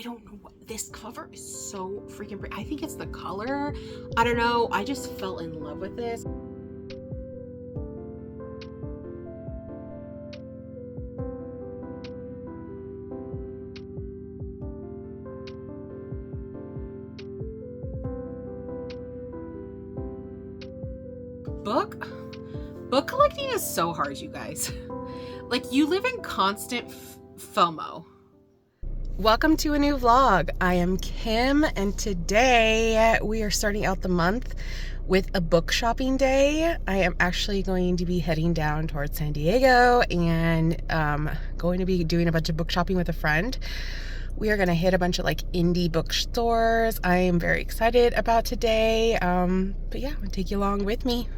I don't know what, this cover is so freaking pretty. I think it's the color. I don't know. I just fell in love with this. Book collecting is so hard, you guys. Like, you live in constant FOMO. Welcome to a new vlog. I am Kim, and today we are starting out the month with a book shopping day. I am actually going to be heading down towards San Diego and going to be doing a bunch of book shopping with a friend. We are going to hit a bunch of like indie bookstores. I am very excited about today. But yeah, I'm going to take you along with me.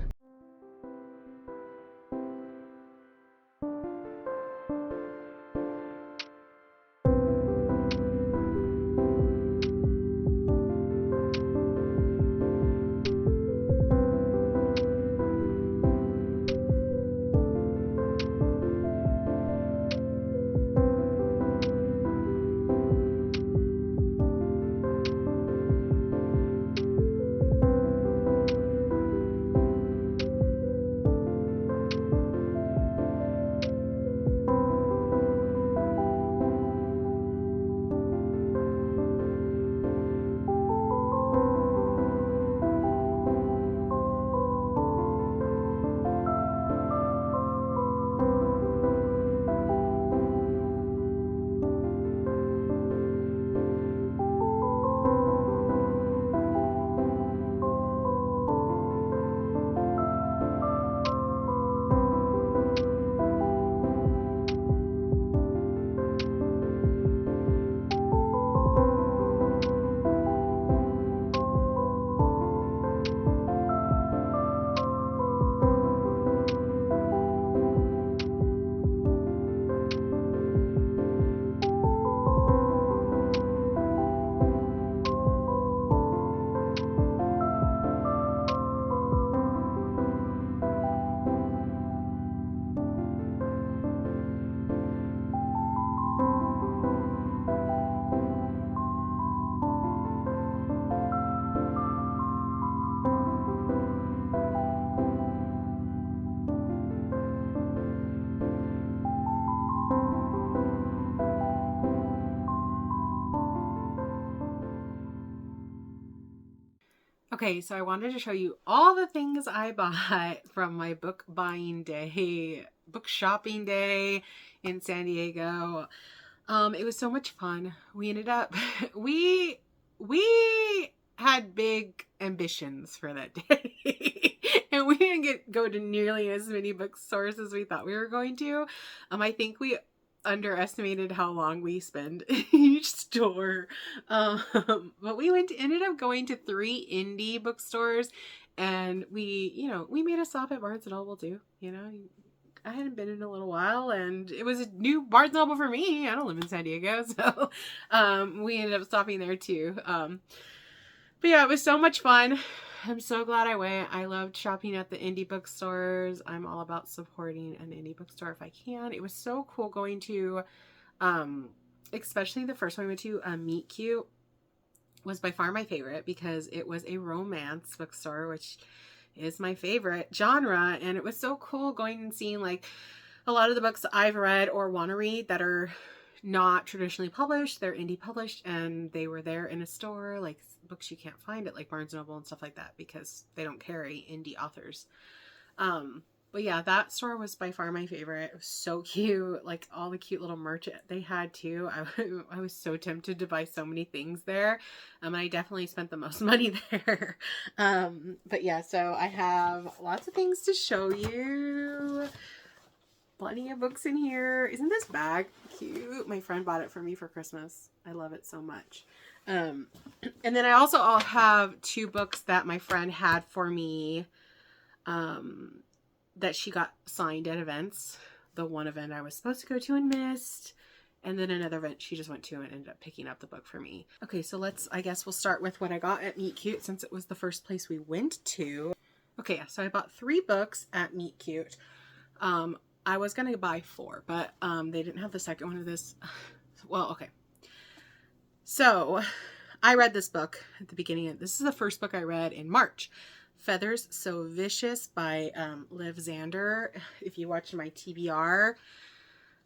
Okay, so I wanted to show you all the things I bought from my book buying day, book shopping day in San Diego. It was so much fun. We ended up, we had big ambitions for that day. And we didn't go to nearly as many bookstores as we thought we were going to. I think we underestimated how long we spend in each store. But we ended up going to 3 indie bookstores, and we made a stop at Barnes & Noble too. I hadn't been in a little while, and it was a new Barnes & Noble for me. I don't live in San Diego, so we ended up stopping there too. But yeah, it was so much fun. I'm so glad I went. I loved shopping at the indie bookstores. I'm all about supporting an indie bookstore if I can. It was so cool going to, especially the first one we went to, Meet Cute was by far my favorite because it was a romance bookstore, which is my favorite genre. And it was so cool going and seeing like a lot of the books I've read or want to read that are not traditionally published. They're indie published, and they were there in a store, like books you can't find at like Barnes & Noble and stuff like that because they don't carry indie authors. But yeah, that store was by far my favorite. It was so cute. Like all the cute little merch they had too. I was so tempted to buy so many things there. I definitely spent the most money there. But yeah, so I have lots of things to show you. Plenty of books in here. Isn't this bag cute? My friend bought it for me for Christmas. I love it so much. And then I also have 2 books that my friend had for me that she got signed at events. The one event I was supposed to go to and missed, and then another event she just went to and ended up picking up the book for me. Okay, so I guess we'll start with what I got at Meet Cute since it was the first place we went to. Okay, so I bought 3 books at Meet Cute. I was gonna buy 4, but they didn't have the second one of this. Well, okay. So I read this book at the beginning of, this is the first book I read in March. Feathers So Vicious by Liv Zander. If you watched my TBR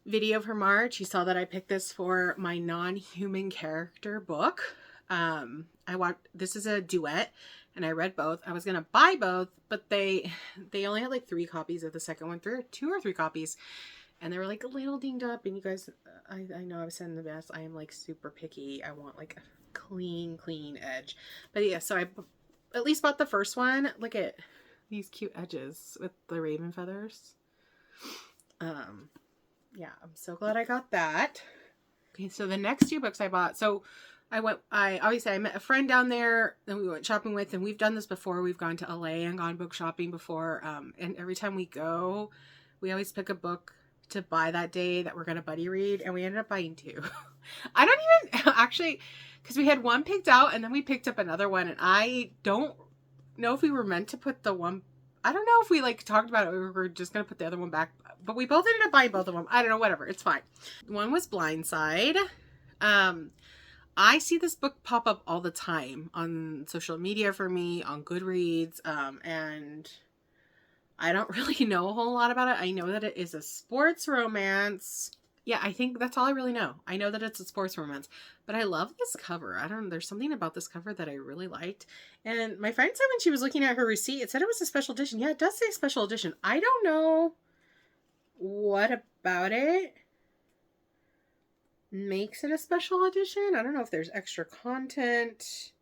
video for March, you saw that I picked this for my non-human character book. This is a duet, and I read both. I was gonna buy both, but they only had like 3 copies of the second one, 2 or 3 copies, and they were like a little dinged up. And you guys, I know I've said in the past, I am like super picky. I want like a clean edge. But yeah, so I at least bought the first one. Look at these cute edges with the raven feathers. Yeah, I'm so glad I got that. Okay, so the next 2 books I bought. So I met a friend down there that we went shopping with, and we've done this before. We've gone to LA and gone book shopping before. And every time we go, we always pick a book to buy that day that we're going to buddy read. And we ended up buying 2. I don't even actually, because we had one picked out and then we picked up another one. And I don't know if we were meant to put the one, I don't know if we like talked about it or we were just going to put the other one back, but we both ended up buying both of them. I don't know, whatever. It's fine. One was Blindside. I see this book pop up all the time on social media for me, on Goodreads, and I don't really know a whole lot about it. I know that it is a sports romance. Yeah, I think that's all I really know. I know that it's a sports romance, but I love this cover. There's something about this cover that I really liked. And my friend said when she was looking at her receipt, it said it was a special edition. Yeah, it does say special edition. I don't know what about it makes it a special edition. I don't know if there's extra content.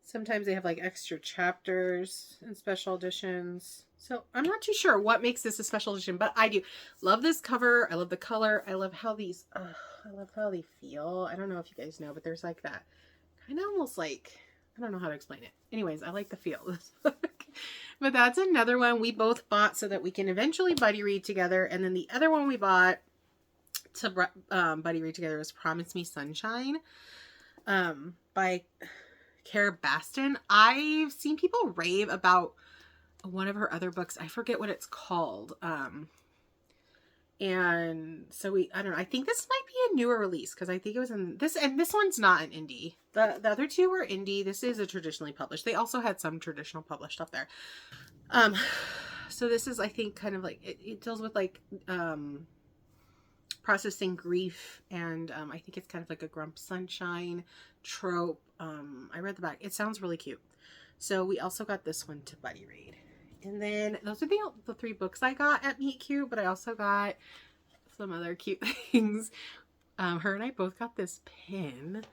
Sometimes they have like extra chapters in special editions. So I'm not too sure what makes this a special edition, but I do love this cover. I love the color. I love how these, I love how they feel. I don't know if you guys know, but there's like that kind of almost like, I don't know how to explain it. Anyways, I like the feel of this book. But that's another one we both bought so that we can eventually buddy read together. And then the other one we bought to buddy read together was Promise Me Sunshine by Cara Baston. I've seen people rave about one of her other books. I forget what it's called. And so I don't know. I think this might be a newer release because I think it was in this, and this one's not an indie. The other 2 were indie. This is a traditionally published. They also had some traditional published stuff there. So this is, I think, kind of like, it deals with like, processing grief, and I think it's kind of like a Grump Sunshine trope. I read the back. It sounds really cute. So we also got this one to buddy read. And then those are the 3 books I got at Meet Cute, but I also got some other cute things. Her and I both got this pin.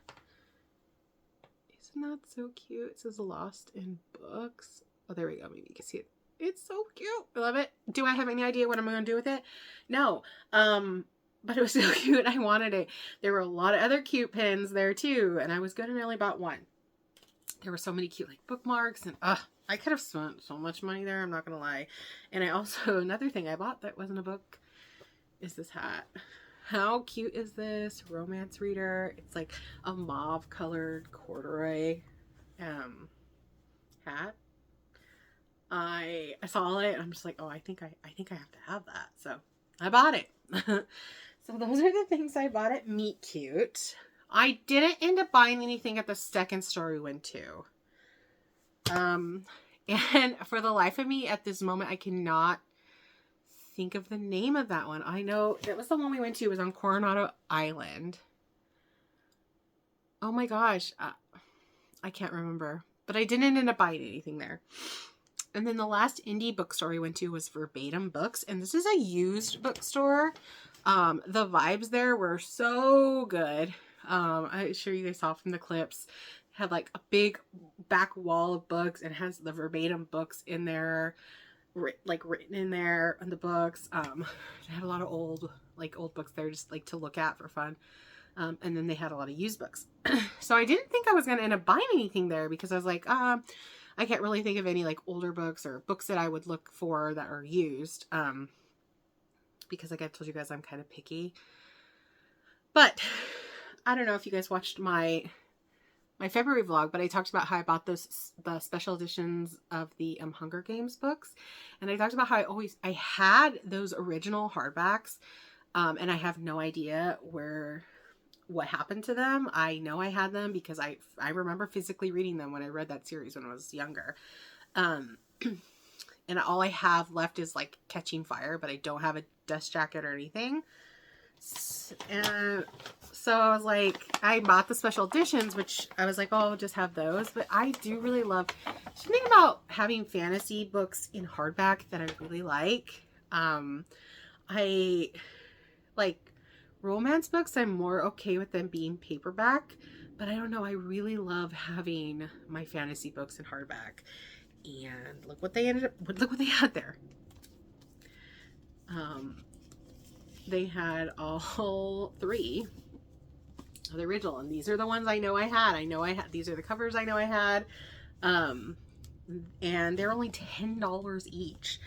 Isn't that so cute? It says Lost in Books. Oh, there we go. Maybe you can see it. It's so cute. I love it. Do I have any idea what I'm going to do with it? No. But it was so cute. I wanted it. There were a lot of other cute pins there too. And I was good and only bought one. There were so many cute like bookmarks, and I could have spent so much money there. I'm not going to lie. And I also, another thing I bought that wasn't a book is this hat. How cute is this romance reader? It's like a mauve colored corduroy hat. I saw it and I'm just like, oh, I think I have to have that. So I bought it. So those are the things I bought at Meet Cute. I didn't end up buying anything at the second store we went to. And for the life of me at this moment, I cannot think of the name of that one. I know that was the one we went to. It was on Coronado Island. Oh my gosh. I can't remember, but I didn't end up buying anything there. And then the last indie bookstore we went to was Verbatim Books. And this is a used bookstore. The vibes there were so good. I'm sure you guys saw from the clips. It had like a big back wall of books and has the Verbatim Books in there, like written in there on the books. They had a lot of old books there just like to look at for fun. And then they had a lot of used books. So I didn't think I was going to end up buying anything there because I was like, I can't really think of any like older books or books that I would look for that are used. Because like I told you guys, I'm kind of picky. But I don't know if you guys watched my February vlog, but I talked about how I bought the special editions of the Hunger Games books. And I talked about how I had those original hardbacks. And I have no idea where what happened to them. I know I had them because I remember physically reading them when I read that series when I was younger. And all I have left is like Catching Fire, but I don't have a dust jacket or anything. And so I was like, I bought the special editions, which I was like, oh, I'll just have those. But I do really love something about having fantasy books in hardback that I really like. I like romance books. I'm more okay with them being paperback, but I don't know. I really love having my fantasy books in hardback. And look what they had there. They had all 3 of the original, and these are the ones I know I had. These are the covers I know I had. And they're only $10 each.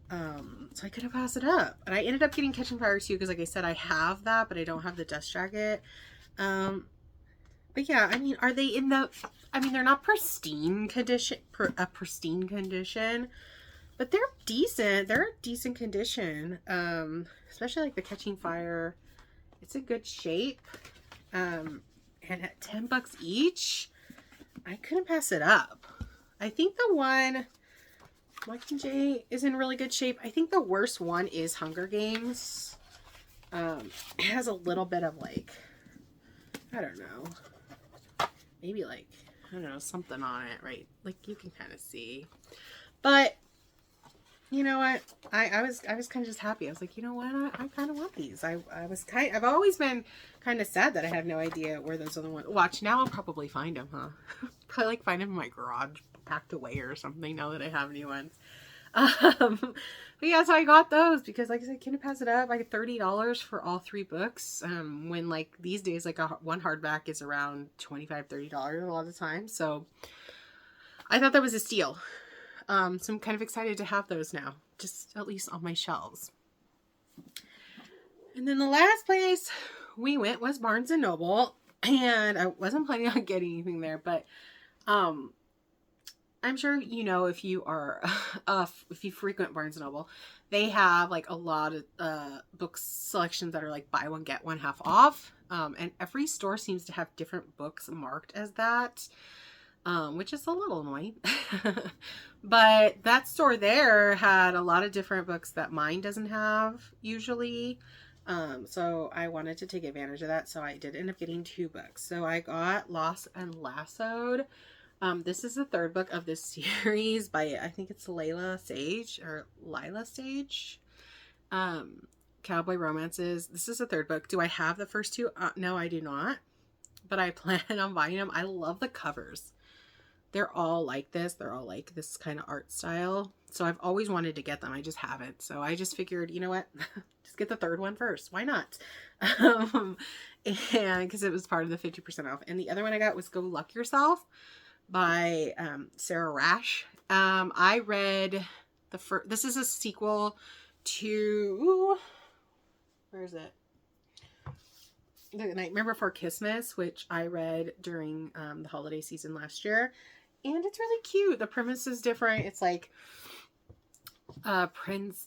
So I couldn't pass it up. And I ended up getting Catching Fire too, because like I said, I have that, but I don't have the dust jacket. But yeah, I mean, are they in the, I mean, they're not pristine condition, pristine condition, but they're decent. They're a decent condition. Especially like the Catching Fire. It's a good shape. And at $10 each, I couldn't pass it up. I think the one, Mockingjay is in really good shape. I think the worst one is Hunger Games. It has a little bit of like, I don't know, maybe like, I don't know, something on it, right? Like you can kind of see. But you know what? I was kind of just happy. I was like, you know what? I kind of want these. I've always been kind of sad that I have no idea where those other ones. Watch, now I'll probably find them, huh? Probably like find them in my garage packed away or something now that I have new ones. But yeah, so I got those because like I said, couldn't pass it up. I get $30 for all 3 books. When like these days, like one hardback is around $25-$30 a lot of the time. So I thought that was a steal. So I'm kind of excited to have those now, just at least on my shelves. And then the last place we went was Barnes & Noble, and I wasn't planning on getting anything there, but I'm sure you know, if you are if you frequent Barnes & Noble, they have like a lot of book selections that are like buy one get one half off, and every store seems to have different books marked as that. Which is a little annoying. But that store there had a lot of different books that mine doesn't have usually. So I wanted to take advantage of that. So I did end up getting 2 books. So I got Lost and Lassoed. This is the 3rd book of this series by, I think it's Lila Sage. Cowboy Romances. This is the 3rd book. Do I have the first 2? No, I do not. But I plan on buying them. I love the covers. They're all like this. They're all like this kind of art style. So I've always wanted to get them. I just haven't. So I just figured, you know what? Just get the 3rd one first. Why not? And because it was part of the 50% off. And the other one I got was Go Luck Yourself by Sarah Rash. I read the first. This is a sequel to, where is it? The Nightmare Before Christmas, which I read during the holiday season last year. And it's really cute. The premise is different. It's like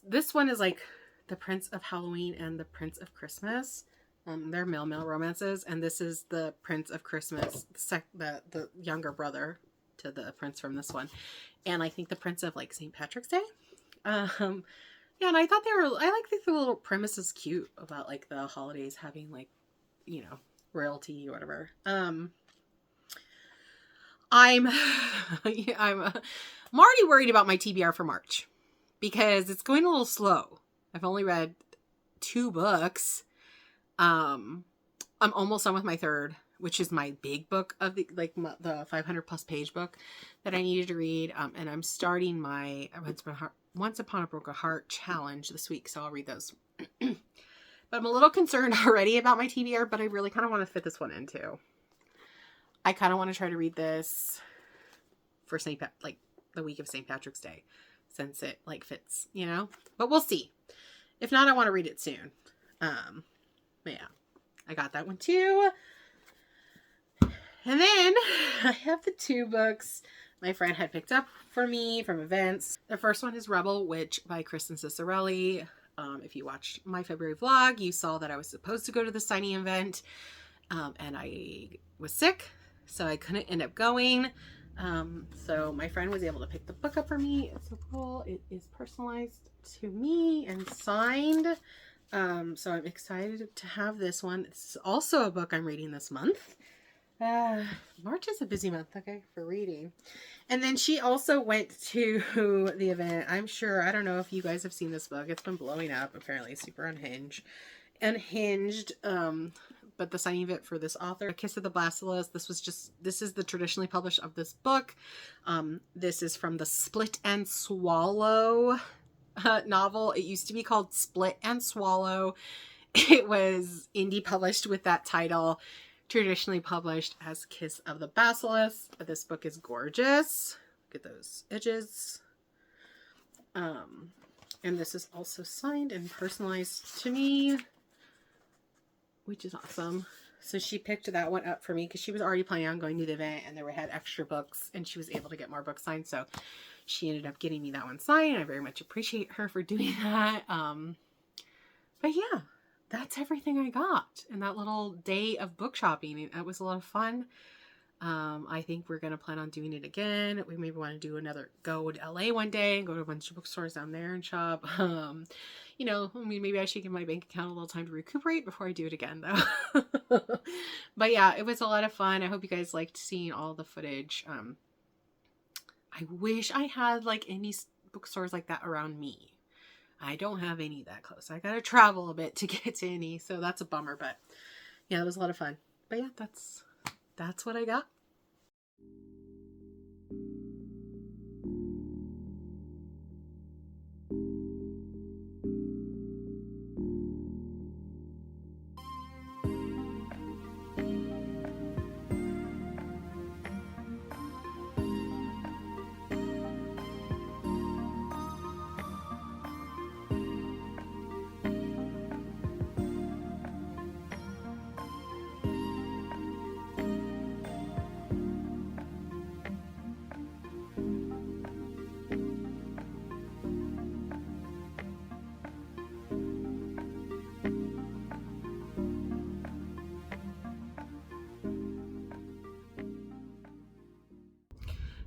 this one is like the Prince of Halloween and the Prince of Christmas. They're male romances, and this is the Prince of Christmas, the younger brother to the prince from this one. And I think the Prince of like St. Patrick's Day. Yeah, and I thought I like the little premise is cute about like the holidays having like, you know, royalty or whatever. I'm already worried about my TBR for March because it's going a little slow. I've only read 2 books. I'm almost done with my 3rd, which is my big book of the 500 plus page book that I needed to read. And I'm starting my Once Upon a Broken Heart challenge this week. So I'll read those. But I'm a little concerned already about my TBR, but I really kind of want to fit this one in too. I kind of want to try to read this for the week of St. Patrick's Day, since it like fits, you know, but we'll see. If not, I want to read it soon. But yeah, I got that one too. And then I have the 2 books my friend had picked up for me from events. The first one is Rebel Witch by Kristen Cicerelli. If you watched my February vlog, you saw that I was supposed to go to the signing event. and I was sick, so I couldn't end up going. So my friend was able to pick the book up for me. It's so cool. It is personalized to me and signed. So I'm excited to have this one. It's also a book I'm reading this month. March is a busy month, okay, for reading. And then she also went to the event. I'm sure, I don't know if you guys have seen this book. It's been blowing up, apparently, super unhinged. But the signing of it for this author, A Kiss of the Basilisk, this is the traditionally published of this book. This is from the Split and Swallow novel. It used to be called Split and Swallow. It was indie published with that title, traditionally published as Kiss of the Basilisk. This book is gorgeous. Look at those edges. And this is also signed and personalized to me, which is awesome. So she picked that one up for me because she was already planning on going to the event and they had extra books and she was able to get more books signed. So she ended up getting me that one signed. I very much appreciate her for doing that. But yeah, that's everything I got in that little day of book shopping. It was a lot of fun. I think we're going to plan on doing it again. We maybe want to do go to LA one day and go to a bunch of bookstores down there and shop. You know, I mean, maybe I should give my bank account a little time to recuperate before I do it again, though. But yeah, it was a lot of fun. I hope you guys liked seeing all the footage. I wish I had like any bookstores like that around me. I don't have any that close. I got to travel a bit to get to any, so that's a bummer. But yeah, it was a lot of fun. But yeah, that's what I got.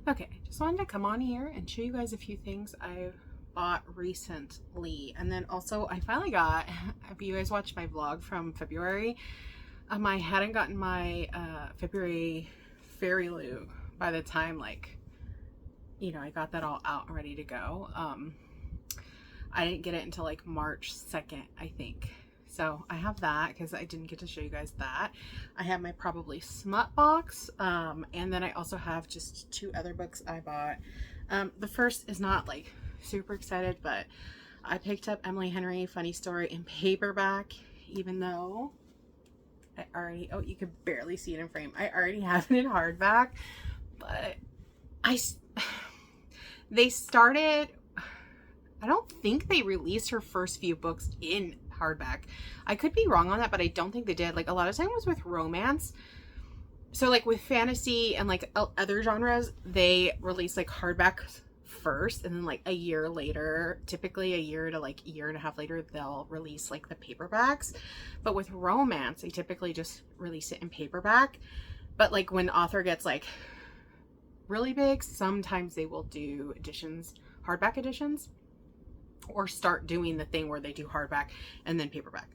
Okay, just wanted to come on here and show you guys a few things I bought recently. And then also I finally got, if you guys watched my vlog from February, I hadn't gotten my February fairy loot by the time, like, you know, I got that all out and ready to go. I didn't get it until like March 2nd, I think. So I have that because I didn't get to show you guys that. I have my Probably Smut box. And then I also have just 2 other books I bought. The first is not like super excited, but I picked up Emily Henry Funny Story in paperback, even though I already, oh, you could barely see it in frame. I already have it in hardback, but they started, I don't think they released her first few books in hardback. I could be wrong on that, but I don't think they did. Like a lot of time was with romance. So like with fantasy and like other genres, they release like hardback first, and then like a year later, typically a year to like a year and a half later, they'll release like the paperbacks. But with romance, they typically just release it in paperback. But like when the author gets like really big, sometimes they will do editions, hardback editions, or start doing the thing where they do hardback and then paperback.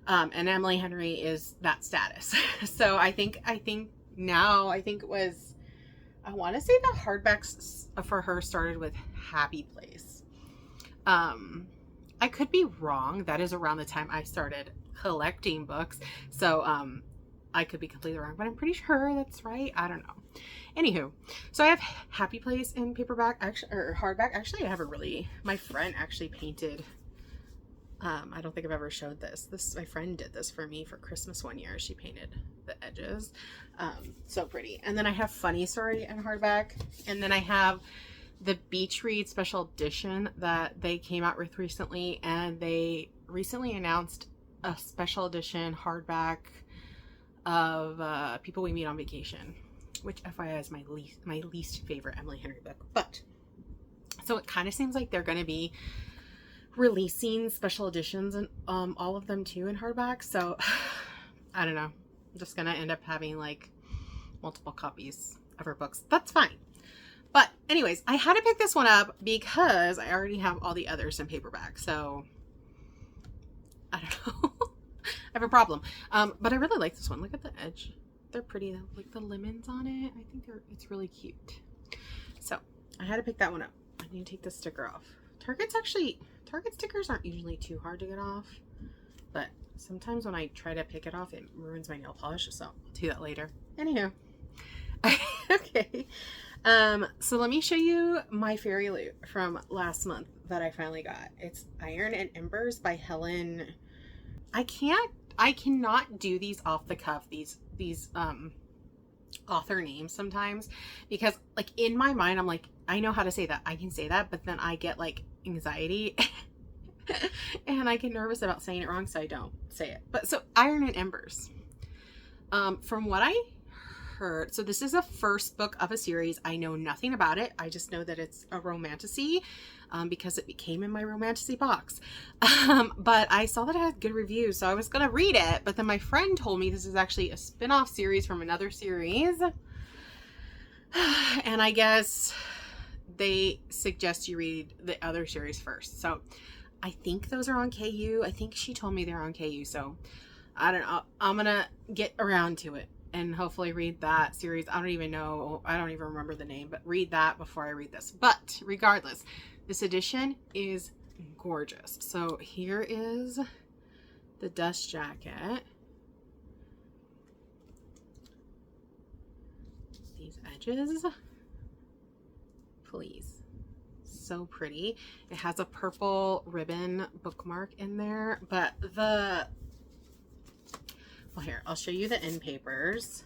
And Emily Henry is that status. So I think now, I think it was, I want to say the hardbacks for her started with Happy Place. I could be wrong. That is around the time I started collecting books. So I could be completely wrong, but I'm pretty sure that's right. I don't know. Anywho, so I have Happy Place in paperback, actually, or hardback. Actually, I have my friend actually painted, I don't think I've ever showed this. My friend did this for me for Christmas one year. She painted the edges. So pretty. And then I have Funny Story in hardback. And then I have the Beach Read special edition that they came out with recently. And they recently announced a special edition hardback of People We Meet on Vacation, which FYI is my least favorite Emily Henry book. But so it kind of seems like they're going to be releasing special editions and all of them too in hardback. So I don't know. I'm just gonna end up having like multiple copies of her books. That's fine. But anyways, I had to pick this one up because I already have all the others in paperback. So I don't know. I have a problem. But I really like this one. Look at the edge. They're pretty. Like the lemons on it. I think it's really cute. So I had to pick that one up. I need to take the sticker off. Target stickers aren't usually too hard to get off, but sometimes when I try to pick it off, it ruins my nail polish. So I'll do that later. Anywho. Okay. So let me show you my fairy loot from last month that I finally got. It's Iron and Embers by Helen. I cannot do these off the cuff, these author names sometimes, because like in my mind, I'm like, I know how to say that. I can say that, but then I get like anxiety and I get nervous about saying it wrong. So I don't say it. But so Iron and Embers, from what I heard, so this is the first book of a series. I know nothing about it. I just know that it's a romantasy, because it came in my romantasy box. But I saw that it had good reviews, so I was gonna read it, but then my friend told me this is actually a spin-off series from another series. And I guess they suggest you read the other series first. So I think those are on KU. I think she told me they're on KU. So I don't know. I'm gonna get around to it and hopefully read that series. I don't even know. I don't even remember the name, but read that before I read this. But regardless, this edition is gorgeous. So here is the dust jacket. These edges, please. So pretty. It has a purple ribbon bookmark in there, but well, here, I'll show you the end papers.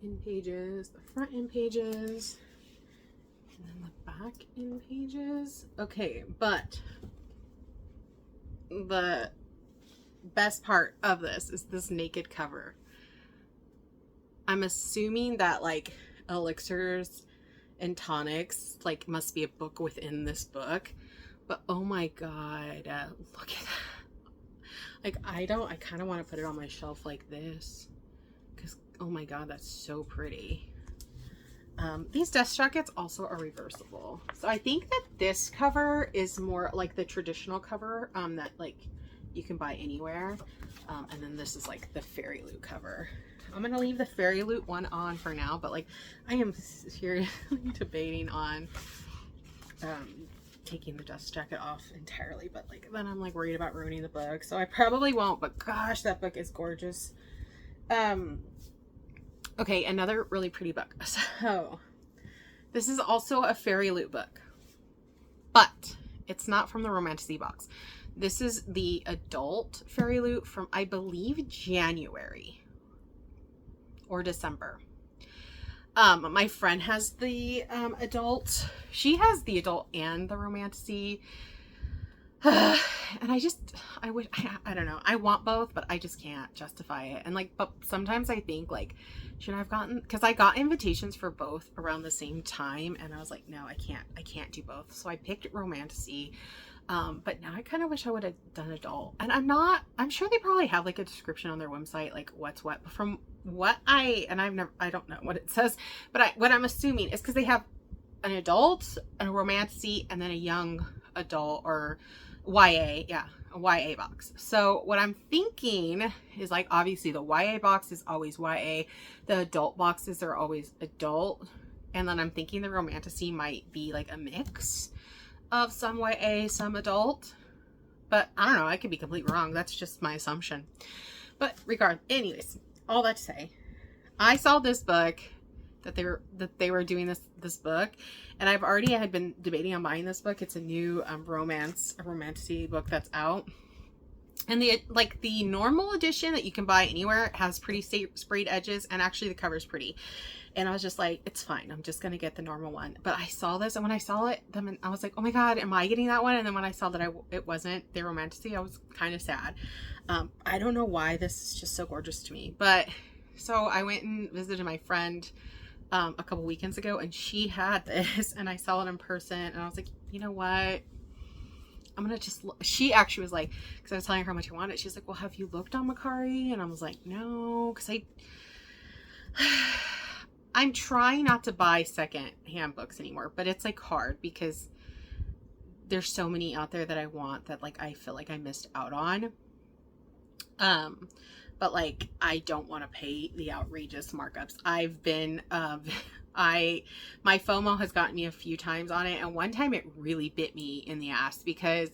End pages, the front end pages, and then the back end pages. Okay, but the best part of this is this naked cover. I'm assuming that like elixirs and tonics like must be a book within this book. But oh my god, look at that. Like I kind of want to put it on my shelf like this, because oh my god, that's so pretty. These dust jackets also are reversible, so I think that this cover is more like the traditional cover that like you can buy anywhere, and then this is like the Fairy Loot cover. I'm gonna leave the Fairy Loot one on for now, but like I am seriously debating on taking the dust jacket off entirely, but like then I'm like worried about ruining the book, so I probably won't. But gosh, that book is gorgeous. Okay, another really pretty book. So this is also a Fairy Loot book, but it's not from the romantasy box. This is the adult Fairy Loot from, I believe, January or December. My friend has the adult. She has the adult and the romantasy. And I wish, I don't know. I want both, but I just can't justify it. And like, but sometimes I think like, should I have gotten, because I got invitations for both around the same time, and I was like, no, I can't do both. So I picked romantasy. But now I kind of wish I would have done adult. And I'm sure they probably have like a description on their website, like what's what. But from what I don't know what it says, but what I'm assuming is because they have an adult, a romantasy, and then a young adult or YA. Yeah, a YA box. So what I'm thinking is like, obviously the YA box is always YA. The adult boxes are always adult. And then I'm thinking the romantasy might be like a mix of some YA, some adult, but I don't know, I could be completely wrong. That's just my assumption. But anyways, all that to say, I saw this book that they were doing this book, and I've already had been debating on buying this book. It's a new romantasy book that's out, and the normal edition that you can buy anywhere has pretty sprayed edges, and actually the cover's pretty. And I was just like, it's fine. I'm just going to get the normal one. But I saw this, and when I saw it, I was like, oh my god, am I getting that one? And then when I saw that it wasn't the romantasy, I was kind of sad. I don't know why this is just so gorgeous to me. But so I went and visited my friend a couple weekends ago, and she had this, and I saw it in person, and I was like, you know what? I'm gonna just she actually was like, because I was telling her how much I wanted, she's like, well, have you looked on Macari? And I was like, no, because I'm trying not to buy second hand books anymore, but it's like hard because there's so many out there that I want that like I feel like I missed out on. But like I don't want to pay the outrageous markups. I've been my FOMO has gotten me a few times on it, and one time it really bit me in the ass because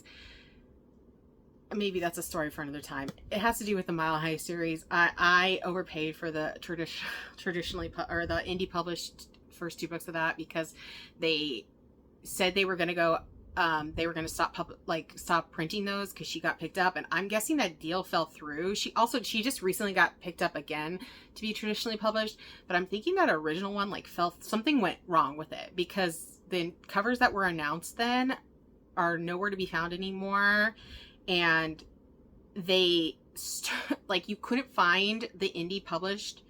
maybe that's a story for another time. It has to do with the Mile High series. I overpaid for the traditionally or the indie published first 2 books of that because they said they were going to go they were going to stop printing those because she got picked up, and I'm guessing that deal fell through. She just recently got picked up again to be traditionally published, but I'm thinking that original one like something went wrong with it because the covers that were announced then are nowhere to be found anymore, and they like you couldn't find the indie published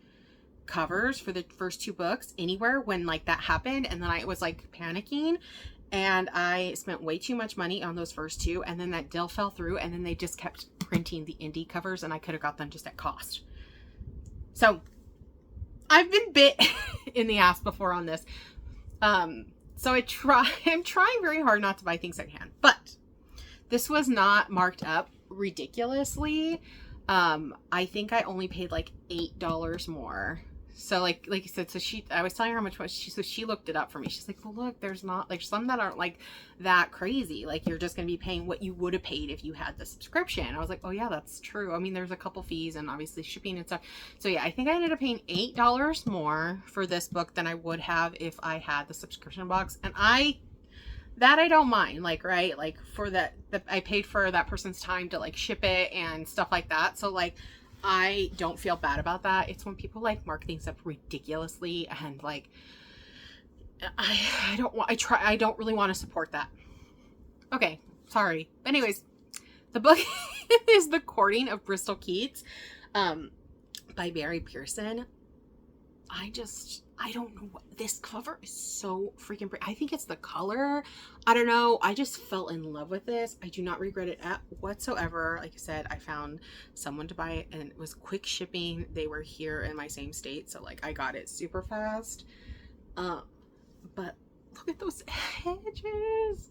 covers for the first 2 books anywhere when like that happened, and then I was like panicking. And I spent way too much money on those first 2, and then that deal fell through, and then they just kept printing the indie covers, and I could have got them just at cost. So I've been bit in the ass before on this. So I'm trying very hard not to buy things secondhand, but this was not marked up ridiculously. I think I only paid like $8 more. So like you said, I was telling her how much she looked it up for me. She's like, well, look, there's not like some that aren't like that crazy. Like you're just going to be paying what you would have paid if you had the subscription. I was like, oh yeah, that's true. I mean, there's a couple fees and obviously shipping and stuff. So yeah, I think I ended up paying $8 more for this book than I would have if I had the subscription box. And I don't mind, like, right? Like for that I paid for that person's time to like ship it and stuff like that. So like, I don't feel bad about that. It's when people like mark things up ridiculously and like I don't really want to support that. Okay, sorry. Anyways, the book is The Courting of Bristol Keats by Mary Pearson. I don't know what this cover is so freaking pretty. I think it's the color. I don't know. I just fell in love with this. I do not regret it whatsoever. Like I said, I found someone to buy it and it was quick shipping. They were here in my same state. So like I got it super fast. But look at those edges.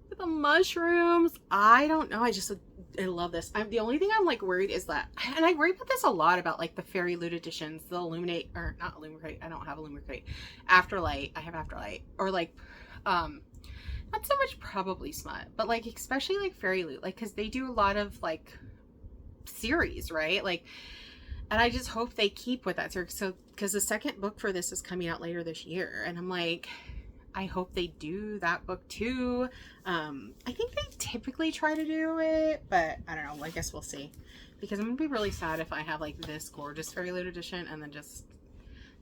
Look at the mushrooms. I don't know. I love this. The only thing I'm like worried is that, and I worry about this a lot about like the Fairy Loot editions, the Illuminate, or not Illuminate, I don't have Illuminate, Afterlight, I have Afterlight, or like, not so much probably Smut, but like, especially like Fairy Loot, like, cause they do a lot of like series, right? Like, and I just hope they keep with that series. So, cause the second book for this is coming out later this year. And I'm like, I hope they do that book too. I think they typically try to do it, but I don't know. I guess we'll see. Because I'm going to be really sad if I have like this gorgeous Fairy Loot edition and then just...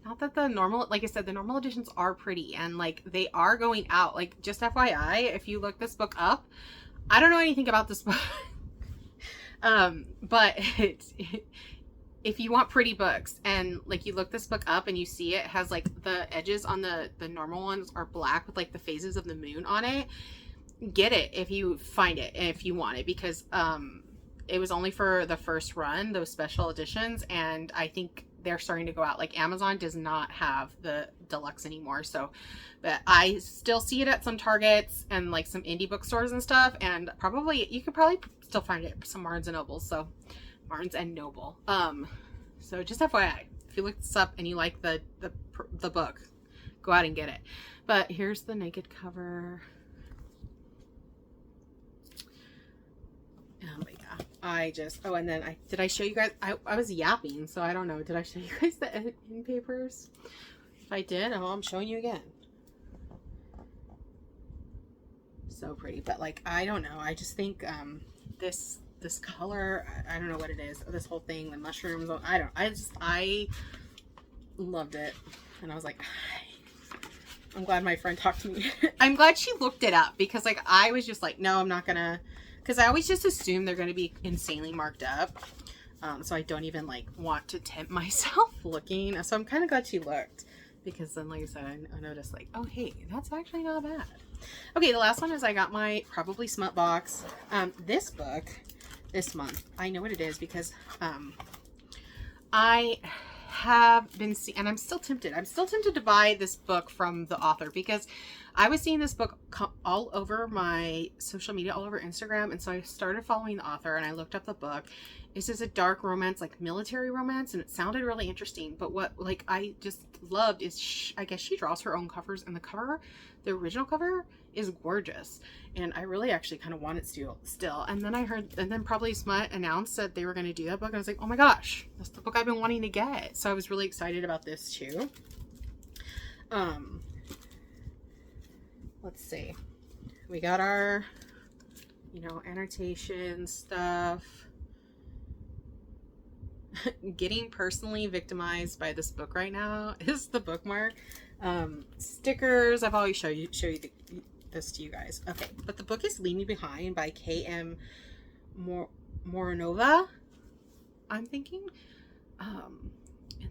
Not that the normal... Like I said, the normal editions are pretty and like they are going out. Like just FYI, if you look this book up, I don't know anything about this book. But if you want pretty books and like you look this book up and you see it has like the edges on the normal ones are black with like the phases of the moon on it, get it if you find it, if you want it, because it was only for the first run, those special editions, and I think they're starting to go out. Like Amazon does not have the deluxe anymore, so but I still see it at some Targets and like some indie bookstores and stuff, and you could probably still find it at some Barnes and Nobles. So Barnes and Noble. So just FYI, if you look this up and you like the book, go out and get it. But here's the naked cover. But yeah, and then did I show you guys? I was yapping, so I don't know. Did I show you guys the editing papers? If I did, I'm showing you again. So pretty, but like, I don't know. I just think, this color, I don't know what it is, this whole thing, the mushrooms, I loved it, and I was like, I'm glad my friend talked to me. I'm glad she looked it up, because like I was just like, no, I'm not gonna, because I always just assume they're gonna be insanely marked up, so I don't even like want to tempt myself looking. So I'm kind of glad she looked, because then like I said, I noticed like, oh hey, that's actually not bad. Okay, the last one is I got my Probably Smut box. This book this month, I know what it is because I have been seeing, and I'm still tempted. I'm still tempted to buy this book from the author because I was seeing this book all over my social media, all over Instagram. And so I started following the author and I looked up the book. This is a dark romance, like military romance, and it sounded really interesting. But what like I just loved is I guess she draws her own covers, and the cover, the original cover, is gorgeous. And I really actually kind of want it still. And then I heard, and then Probably Smut announced that they were going to do that book. And I was like, oh my gosh, that's the book I've been wanting to get. So I was really excited about this too. Let's see. We got our, you know, annotation stuff. Getting personally victimized by this book right now is the bookmark. Stickers. I've always show you this to you guys. Okay, but the book is Leave Me Behind by K.M. Moronova, I'm thinking. And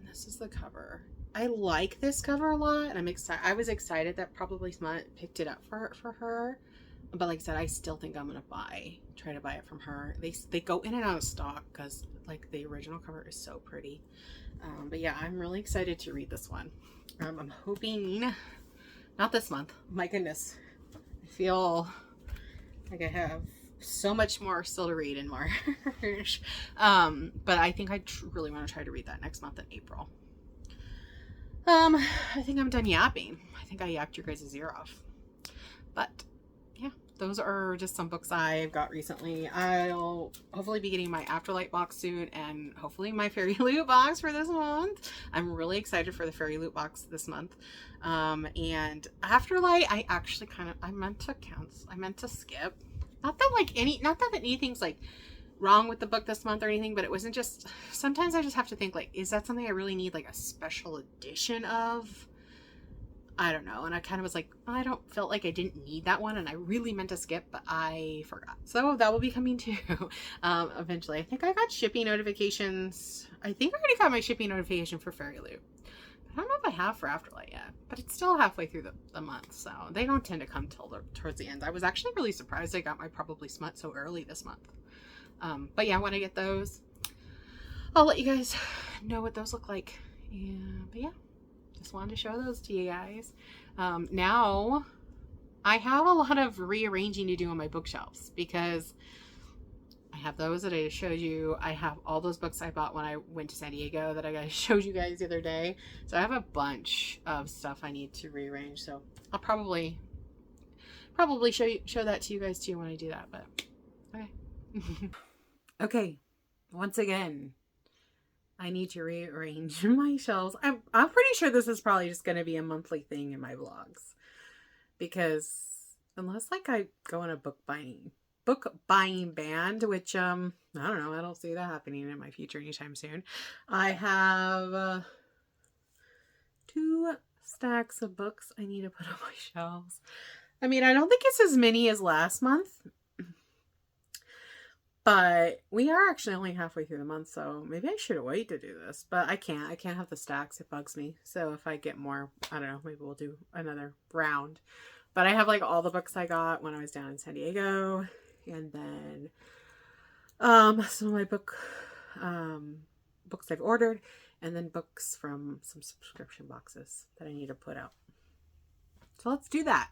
this is the cover. I like this cover a lot. I'm excited. I was excited that Probably Smut picked it up for her. But like I said, I still think I'm gonna try to buy it from her. They go in and out of stock because like the original cover is so pretty. But yeah, I'm really excited to read this one. I'm hoping not this month. My goodness, I feel like I have so much more still to read in March. But I think I really want to try to read that next month in April. I think I'm done yapping. I think I yapped your guys' ear off. But yeah, those are just some books I've got recently. I'll hopefully be getting my Afterlight box soon, and hopefully my Fairy Loot box for this month. I'm really excited for the Fairy Loot box this month. And Afterlight, I actually I meant to skip. Not that anything's like wrong with the book this month or anything, but it wasn't just, sometimes I just have to think like, is that something I really need like a special edition of? I don't know. And I kind of was like, I felt like I didn't need that one, and I really meant to skip, but I forgot. So that will be coming too eventually. I think I got shipping notifications. I think I already got my shipping notification for Fairy Loot. I don't know if I have for Afterlight yet, but it's still halfway through the month, so they don't tend to come till towards the end. I was actually really surprised I got my Probably Smut so early this month. But yeah, when I get those, I'll let you guys know what those look like. But yeah, just wanted to show those to you guys. Now I have a lot of rearranging to do on my bookshelves because I have those that I just showed you. I have all those books I bought when I went to San Diego that I showed you guys the other day. So I have a bunch of stuff I need to rearrange. So I'll probably show that to you guys too when I do that. But okay. Okay, once again, I need to rearrange my shelves. I'm pretty sure this is probably just going to be a monthly thing in my vlogs, because unless like I go on a book buying band, which I don't know, I don't see that happening in my future anytime soon. I have 2 stacks of books I need to put on my shelves. I mean, I don't think it's as many as last month, but we are actually only halfway through the month, so maybe I should wait to do this. But I can't have the stacks. It bugs me. So if I get more, I don't know, maybe we'll do another round. But I have like all the books I got when I was down in San Diego. And then some of my books I've ordered. And then books from some subscription boxes that I need to put out. So let's do that.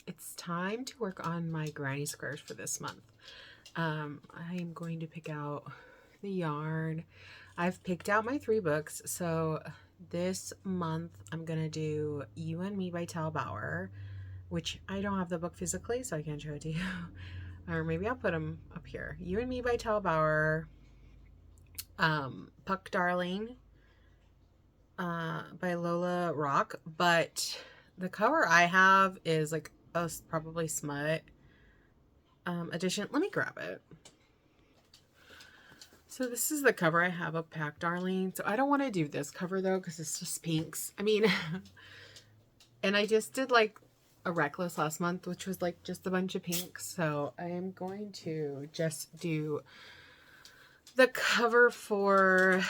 it's time to work on my granny squares for this month. I'm going to pick out the yarn. I've picked out my 3 books. So this month I'm going to do You and Me by Tal Bauer, which I don't have the book physically, so I can't show it to you. Or maybe I'll put them up here. You and Me by Tal Bauer, Puck Darling by Lola Rock, but the cover I have is like a probably smut edition. Let me grab it. So this is the cover I have of Pack Darling. So I don't want to do this cover though, because it's just pinks. I mean, and I just did like a Reckless last month, which was like just a bunch of pinks. So I am going to just do the cover for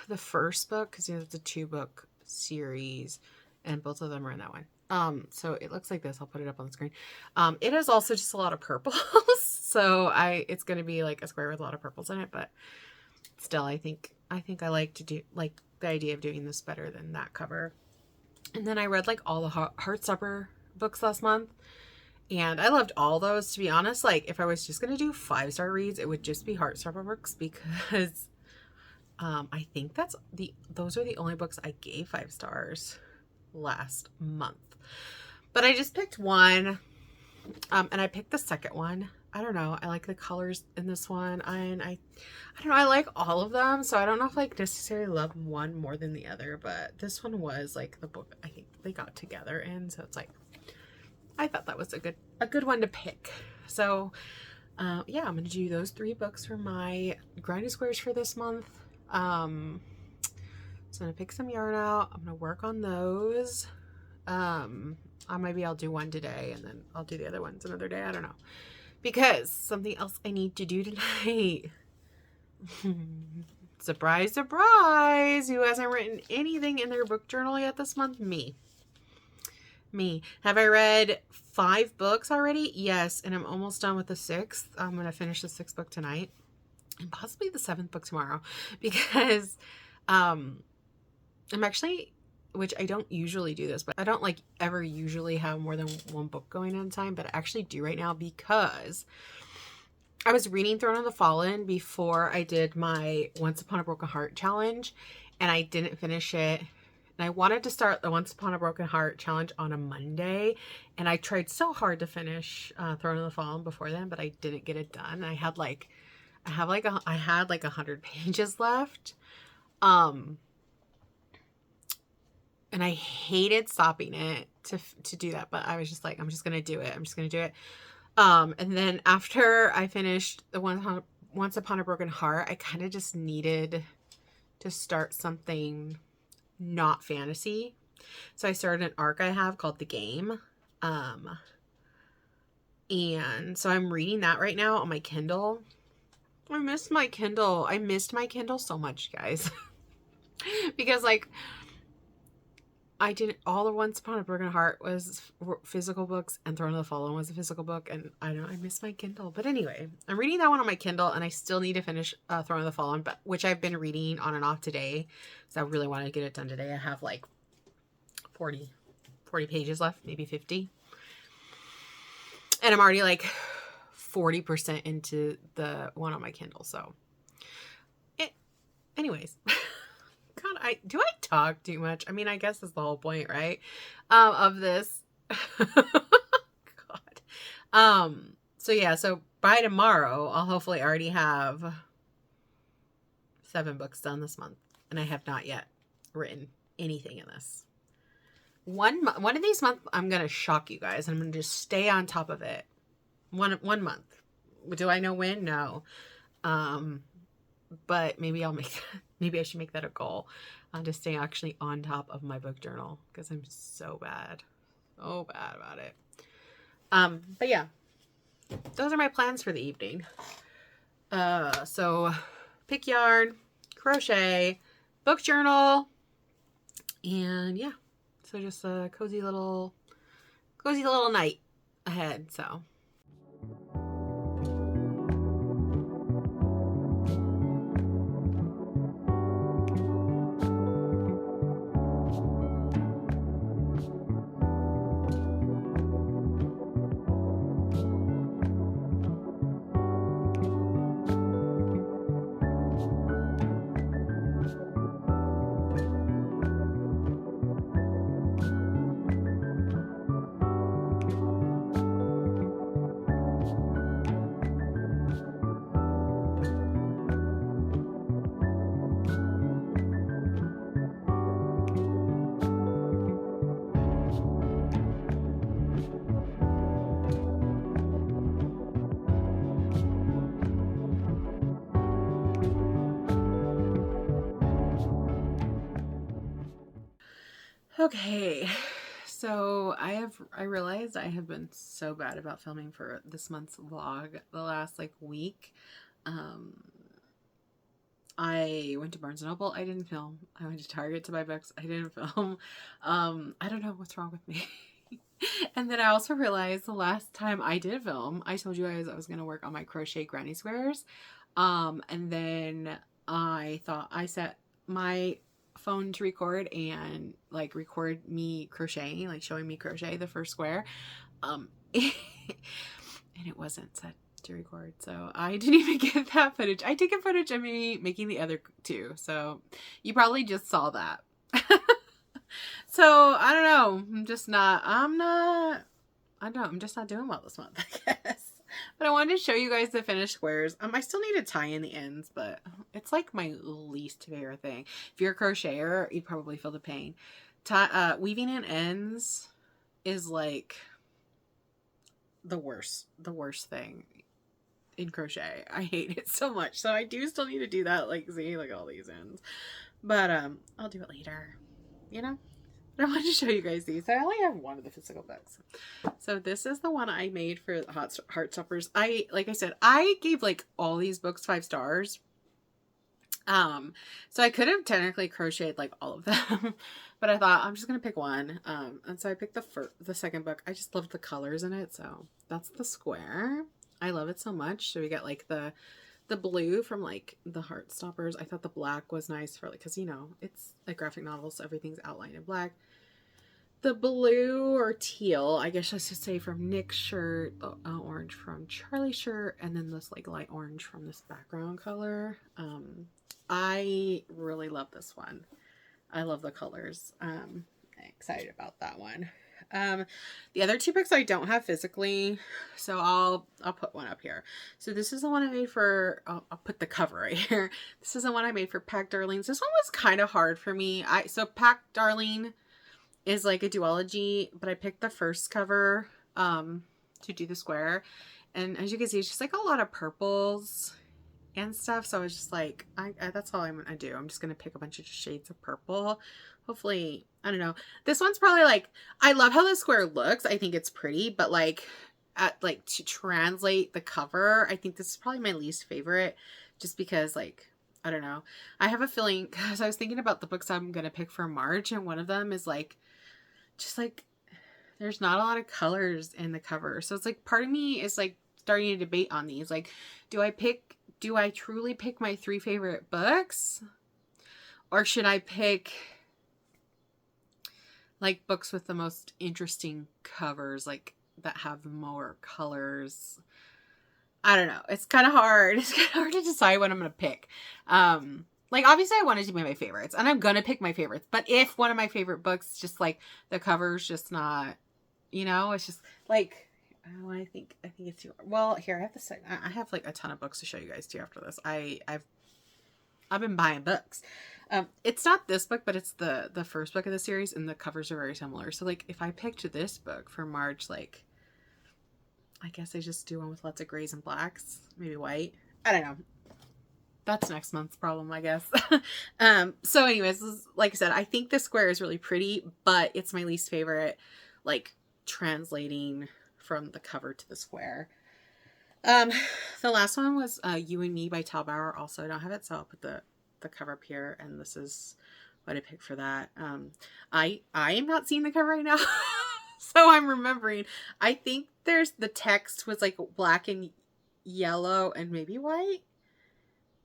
the first book, because it's a 2-book series and both of them are in that one. So it looks like this. I'll put it up on the screen. It is also just a lot of purples. So it's going to be like a square with a lot of purples in it, but still, I think I like to do like the idea of doing this better than that cover. And then I read like all the Heartstopper books last month, and I loved all those, to be honest. Like if I was just going to do 5-star reads, it would just be Heartstopper books, because I think those are the only books I gave 5 stars last month. But I just picked one, and I picked the second one. I don't know. I like the colors in this one, and I don't know. I like all of them, so I don't know if I necessarily love one more than the other. But this one was like the book I think they got together in, so it's like I thought that was a good one to pick. So yeah, I'm gonna do those 3 books for my Grinding Squares for this month. So I'm gonna pick some yarn out. I'm gonna work on those. Maybe I'll do one today and then I'll do the other ones another day. I don't know. Because something else I need to do tonight. Surprise, surprise. Who hasn't written anything in their book journal yet this month? Me. Have I read 5 books already? Yes. And I'm almost done with the 6th. I'm going to finish the 6th book tonight. And possibly the 7th book tomorrow. Because I'm actually, which I don't usually do this, but I don't like ever usually have more than 1 book going at a time, but I actually do right now, because I was reading Throne of the Fallen before I did my Once Upon a Broken Heart challenge, and I didn't finish it. And I wanted to start the Once Upon a Broken Heart challenge on a Monday, and I tried so hard to finish Throne of the Fallen before then, but I didn't get it done. I had like 100 pages left. And I hated stopping it to do that, but I was just like, I'm just going to do it. And then after I finished the Once Upon a Broken Heart, I kind of just needed to start something not fantasy. So I started an arc I have called The Game. And so I'm reading that right now on my Kindle. I missed my Kindle so much, guys. Because like, I didn't, all the Once Upon a Broken Heart was physical books, and Throne of the Fallen was a physical book, and I missed my Kindle. But anyway, I'm reading that one on my Kindle, and I still need to finish Throne of the Fallen, which I've been reading on and off today, so I really want to get it done today. I have like 40 pages left, maybe 50. And I'm already like 40% into the one on my Kindle, so. Anyways. God, do I talk too much? I mean, I guess that's the whole point, right? Of this. God. So yeah, so by tomorrow, I'll hopefully already have 7 books done this month. And I have not yet written anything in this. One of these months, I'm going to shock you guys. And I'm going to just stay on top of it. One month. Do I know when? No. But maybe I should make that a goal, to stay actually on top of my book journal, because I'm so bad about it. But yeah, those are my plans for the evening. So pick yarn, crochet, book journal, and yeah, so just a cozy little night ahead. So. Okay, so I realized I have been so bad about filming for this month's vlog the last like week. Um, I went to Barnes & Noble. I didn't film. I went to Target to buy books. I didn't film. I don't know what's wrong with me. And then I also realized the last time I did film, I told you guys I was going to work on my crochet granny squares. And then I thought I set my phone to record and like record me crocheting, like showing me crochet the first square. And it wasn't set to record, so I didn't even get that footage. I did get footage of me making the other two, so you probably just saw that. So I don't know, I'm just not doing well this month, I guess. But I wanted to show you guys the finished squares. I still need to tie in the ends, but it's like my least favorite thing. If you're a crocheter, you'd probably feel the pain. Weaving in ends is like the worst thing in crochet. I hate it so much. So I do still need to do that, like see like all these ends. But I'll do it later, you know? But I wanted to show you guys these. I only have one of the physical books. So this is the one I made for the Heartstoppers. Like I said, I gave like all these books 5 stars. So I could have technically crocheted like all of them, but I thought I'm just gonna pick one. And so I picked the second book. I just loved the colors in it. So that's the square. I love it so much. So we got like the blue from like the Heartstoppers. I thought the black was nice for like, because you know it's a graphic novel, so everything's outlined in black. The blue or teal, I guess I should say, from Nick's shirt, the orange from Charlie's shirt, and then this like light orange from this background color. I really love this one. I love the colors. I'm excited about that one. The other 2 books I don't have physically, so I'll put one up here. So this is the one I made for, I'll put the cover right here. This is the one I made for Pack Darlings. This one was kind of hard for me. So Pack Darling is like a duology, but I picked the first cover to do the square. And as you can see, it's just like a lot of purples and stuff. So I was just like, that's all I'm gonna do. I'm just gonna pick a bunch of shades of purple. Hopefully, I don't know. This one's probably like, I love how the square looks. I think it's pretty, but like to translate the cover, I think this is probably my least favorite, just because like, I don't know. I have a feeling, because I was thinking about the books I'm gonna pick for March, and one of them is like, just like, there's not a lot of colors in the cover. So it's like, part of me is like starting to debate on these. Like, do I truly pick my 3 favorite books? Or should I pick like books with the most interesting covers, like that have more colors? I don't know. It's kind of hard. It's kind of hard to decide what I'm going to pick. Like obviously I wanted to be my favorites, and I'm going to pick my favorites. But if one of my favorite books, just like the cover's just not, you know, it's just like, oh, I think it's too, well, here I have to say, I have like a ton of books to show you guys too after this. I've been buying books. It's not this book, but it's the first book of the series, and the covers are very similar. So like if I picked this book for March, like I guess I just do one with lots of grays and blacks, maybe white. I don't know. That's next month's problem, I guess. So anyways, like I said, I think this square is really pretty, but it's my least favorite, like translating from the cover to the square. The last one was You and Me by Tal Bauer. Also, I don't have it, so I'll put the cover up here, and this is what I picked for that. I am not seeing the cover right now. So I'm remembering, I think the text was like black and yellow and maybe white.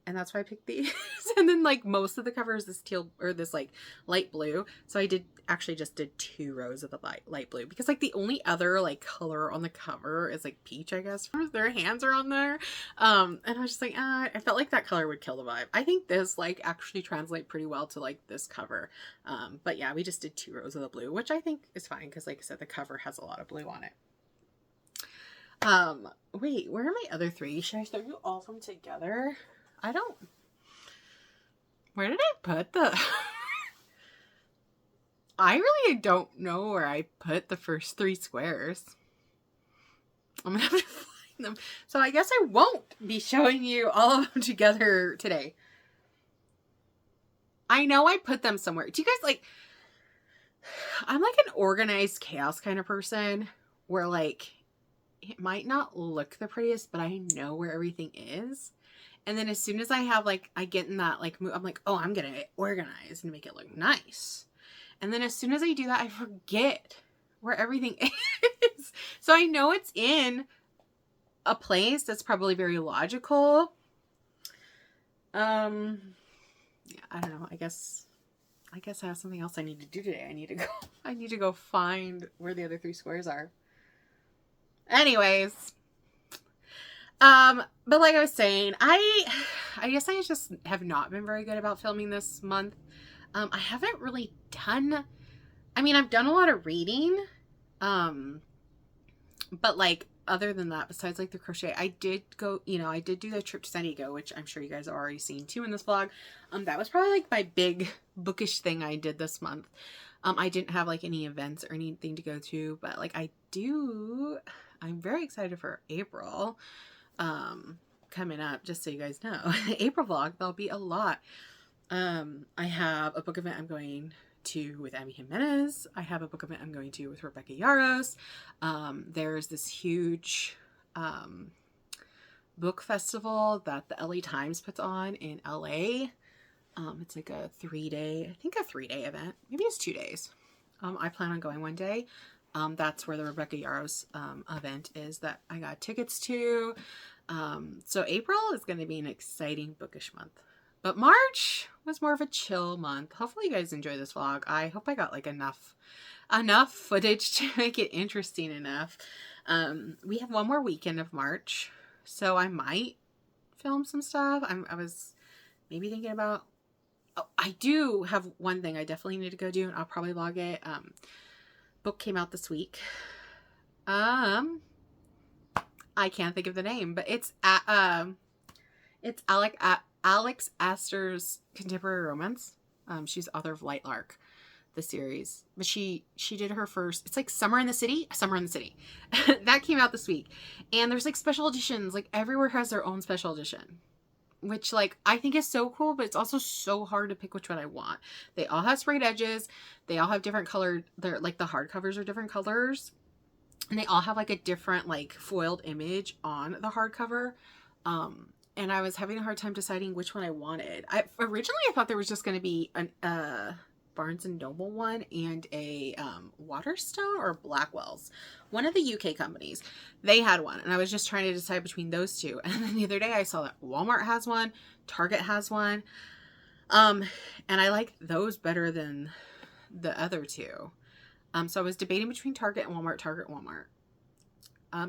And that's why I picked these. And then like most of the cover is this teal, or this like light blue. So I just did 2 rows of the light blue, because like the only other like color on the cover is like peach, I guess. Their hands are on there. And I was just like, I felt like that color would kill the vibe. I think this like actually translate pretty well to like this cover. But yeah, we just did 2 rows of the blue, which I think is fine, because like I said, the cover has a lot of blue on it. Wait, where are my other 3? Should I show you all of them together? Where did I put I really don't know where I put the first 3 squares. I'm gonna have to find them. So I guess I won't be showing you all of them together today. I know I put them somewhere. Do you guys like, I'm like an organized chaos kind of person where like it might not look the prettiest, but I know where everything is. And then as soon as I have like, I get in that like, I'm like, oh, I'm going to organize and make it look nice. And then as soon as I do that, I forget where everything is. So I know it's in a place that's probably very logical. Yeah, I don't know. I guess I have something else I need to do today. I need to go find where the other 3 squares are. Anyways, but like I was saying, I guess I just have not been very good about filming this month. I haven't really done, I mean, I've done a lot of reading, but like, other than that, besides like the crochet, I did go, I did do the trip to San Diego, which I'm sure you guys have already seen too in this vlog. That was probably like my big bookish thing I did this month. I didn't have like any events or anything to go to, but like I'm very excited for April, coming up, just so you guys know. April vlog, there'll be a lot. I have a book event I'm going to with Abby Jimenez. I have a book event I'm going to with Rebecca Yaros. There's this huge book festival that the LA Times puts on in LA. It's like a 3-day event. Maybe it's 2 days. I plan on going one day. That's where the Rebecca Yaros event is that I got tickets to. So April is going to be an exciting bookish month. But March was more of a chill month. Hopefully you guys enjoy this vlog. I hope I got like enough footage to make it interesting enough. We have one more weekend of March, so I might film some stuff. I was maybe thinking about, I do have one thing I definitely need to go do, and I'll probably vlog it. Book came out this week. I can't think of the name, but it's Alex Astor's contemporary romance. She's author of Light Lark, the series, but she did her first, it's like Summer in the City. That came out this week, and there's like special editions, like everywhere has their own special edition, which like I think is so cool, but it's also so hard to pick which one I want. They all have sprayed edges, they all have different colored, they're like the hardcovers are different colors, and they all have like a different like foiled image on the hardcover. And I was having a hard time deciding which one I wanted. Originally I thought there was just going to be a Barnes & Noble one and a Waterstone or Blackwell's. One of the UK companies. They had one, and I was just trying to decide between those two. And then the other day I saw that Walmart has one, Target has one. And I like those better than the other two. So I was debating between Target and Walmart,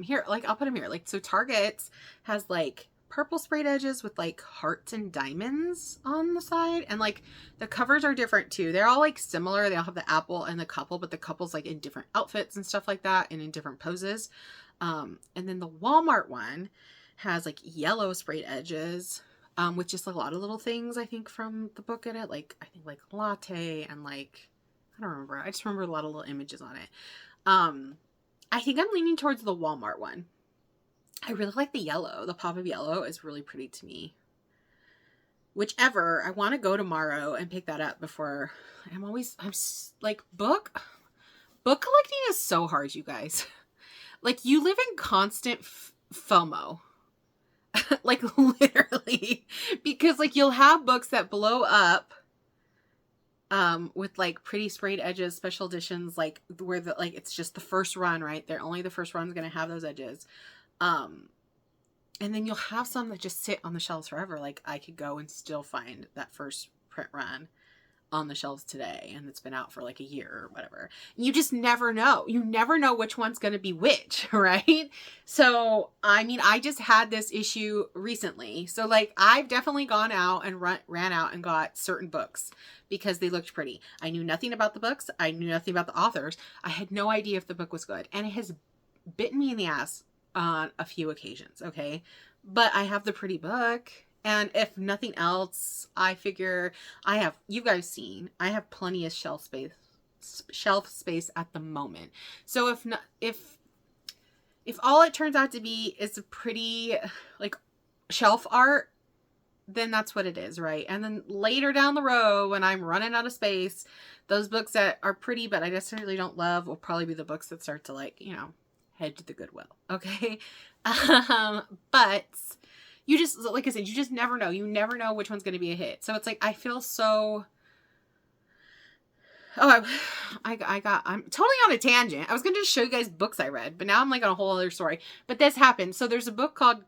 Here, like I'll put them here. Like, so Target's has like purple sprayed edges with like hearts and diamonds on the side, and like the covers are different too. They're all like similar. They all have the apple and the couple, but the couple's like in different outfits and stuff like that, and in different poses. And then the Walmart one has like yellow sprayed edges, with just a lot of little things I think from the book in it, like I think like latte and like I don't remember. I just remember a lot of little images on it. I think I'm leaning towards the Walmart one. I really like the yellow. The pop of yellow is really pretty to me. Whichever, I want to go tomorrow and pick that up before I'm like book collecting is so hard, you guys. Like you live in constant FOMO. Like literally, because like you'll have books that blow up with like pretty sprayed edges, special editions, like where the like it's just the first run, right? They're only the first run's gonna have those edges. And then you'll have some that just sit on the shelves forever. Like I could go and still find that first print run on the shelves today, and it's been out for like a year or whatever. You just never know. You never know which one's going to be which, right? So, I mean, I just had this issue recently. So like I've definitely gone out and ran out and got certain books because they looked pretty. I knew nothing about the books. I knew nothing about the authors. I had no idea if the book was good, and it has bitten me in the ass on a few occasions. Okay. But I have the pretty book. And if nothing else, I figure you guys seen, I have plenty of shelf space at the moment. So if all it turns out to be is a pretty like shelf art, then that's what it is, right? And then later down the road, when I'm running out of space, those books that are pretty but I necessarily don't love will probably be the books that start to, like, you know, head to the Goodwill. Okay. But you just, like I said, you just never know. You never know which one's going to be a hit. So it's like, I feel so, I'm totally on a tangent. I was going to just show you guys books I read, but now I'm like on a whole other story. But this happened. So there's a book called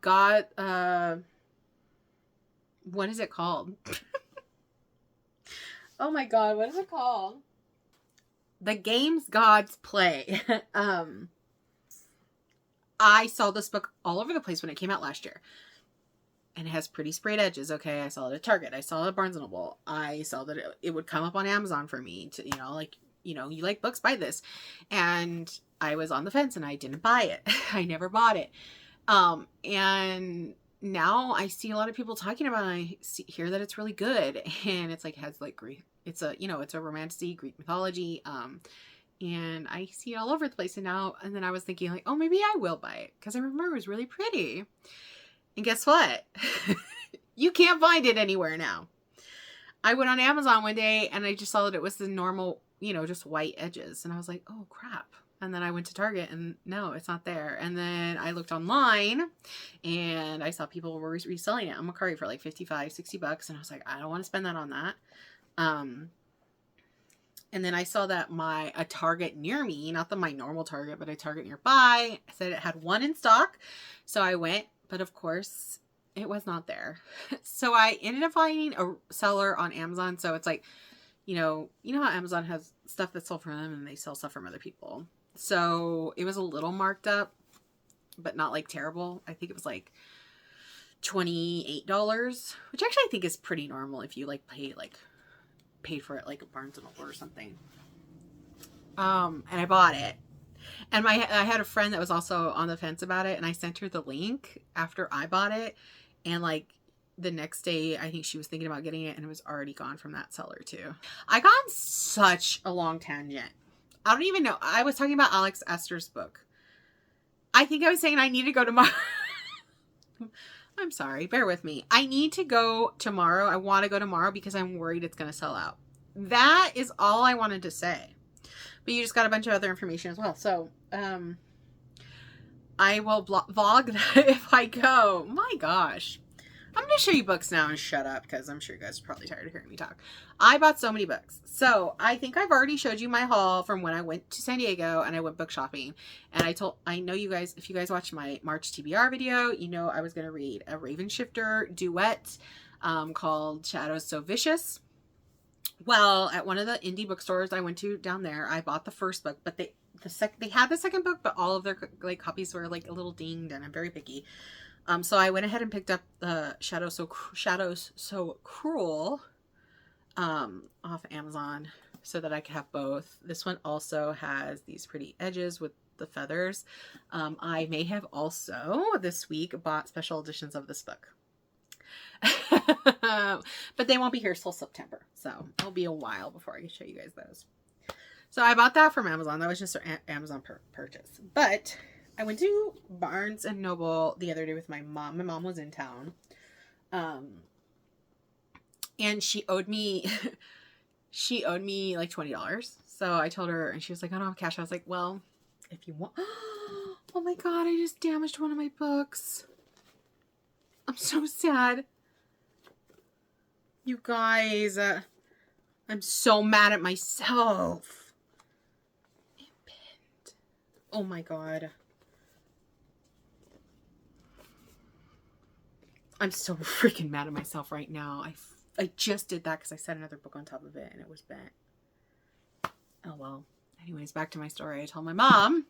what is it called? Oh my God, what is it called? The Games Gods Play. I saw this book all over the place when it came out last year. And it has pretty sprayed edges. Okay, I saw it at Target. I saw it at Barnes & Noble. I saw that it would come up on Amazon for me to, you know, like, you know, you like books, buy this. And I was on the fence and I didn't buy it. I never bought it. And now I see a lot of people talking about it, and I hear that it's really good. And it's like, has like Greek, it's a, you know, it's a romantic Greek mythology. And I see it all over the place. And then I was thinking like, oh, maybe I will buy it, because I remember it was really pretty. And guess what? You can't find it anywhere now. I went on Amazon one day and I just saw that it was the normal, you know, just white edges. And I was like, oh crap. And then I went to Target and no, it's not there. And then I looked online and I saw people were reselling it on Mercari for like $55-$60. And I was like, I don't want to spend that on that. And then I saw that a Target near me, not my normal Target, but a Target nearby, said it had one in stock. So I went, but of course it was not there. So I ended up finding a seller on Amazon. So it's like, you know how Amazon has stuff that's sold from them and they sell stuff from other people. So it was a little marked up, but not like terrible. I think it was like $28, which actually I think is pretty normal if you like paid for it like a Barnes & Noble or something. And I bought it. And I had a friend that was also on the fence about it, and I sent her the link after I bought it. And like the next day, I think she was thinking about getting it, and it was already gone from that seller too. I got on such a long tangent. I don't even know. I was talking about Alex Esther's book. I think I was saying I need to go tomorrow. I'm sorry. Bear with me. I need to go tomorrow. I want to go tomorrow because I'm worried it's going to sell out. That is all I wanted to say. But you just got a bunch of other information as well. So, I will vlog that if I go. My gosh. I'm going to show you books now and shut up because I'm sure you guys are probably tired of hearing me talk. I bought so many books. So I think I've already showed you my haul from when I went to San Diego and I went book shopping. And I know you guys, if you guys watched my March TBR video, you know I was going to read a Raven Shifter duet called Shadows So Vicious. Well, at one of the indie bookstores I went to down there, I bought the first book, but they had the second book, but all of their like copies were like a little dinged, and I'm very picky. So I went ahead and picked up the Shadows So Cruel off Amazon so that I could have both. This one also has these pretty edges with the feathers. I may have also this week bought special editions of this book. But they won't be here till September, so it'll be a while before I can show you guys those. So I bought that from Amazon. That was just an Amazon purchase. But I went to Barnes & Noble the other day with my mom. My mom was in town. And she owed me like $20. So I told her, and she was like, I don't have cash. I was like, well, if you want. Oh my God, I just damaged one of my books. I'm so sad. You guys, I'm so mad at myself. It bent. Oh my God. I'm so freaking mad at myself right now. I just did that because I set another book on top of it and it was bent. Oh well. Anyways, back to my story. I told my mom.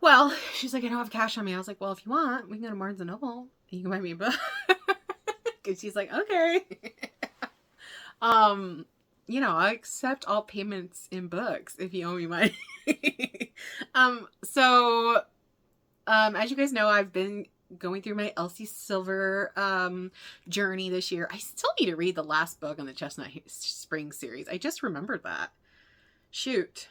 Well, she's like, I don't have cash on me. I was like, well, if you want, we can go to Barnes & Noble. You can buy me a book. And she's like, okay. You know, I accept all payments in books if you owe me money. So, as you guys know, I've been going through my Elsie Silver journey this year. I still need to read the last book in the Chestnut Spring series. I just remembered that. Shoot.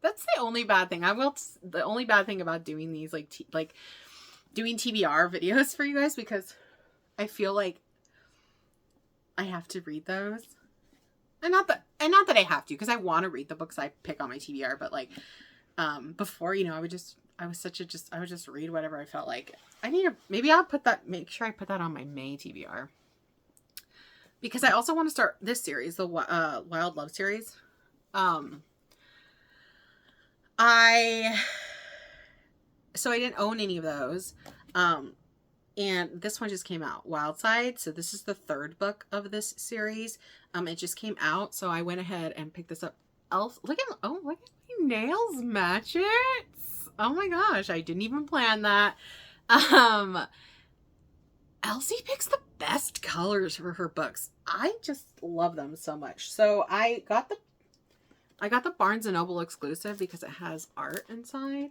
That's the only bad thing. The only bad thing about doing these, like doing TBR videos for you guys, because I feel like I have to read those. And not that I have to, because I want to read the books I pick on my TBR, but like before, I would just read whatever I felt like. Maybe I'll make sure I put that on my May TBR. Because I also want to start this series, the Wild Love series. I didn't own any of those. And this one just came out, Wild Side. So this is the third book of this series. It just came out, so I went ahead and picked this up. Look at my nails match it. Oh my gosh, I didn't even plan that. Elsie picks the best colors for her books. I just love them so much. So I got the Barnes & Noble exclusive because it has art inside.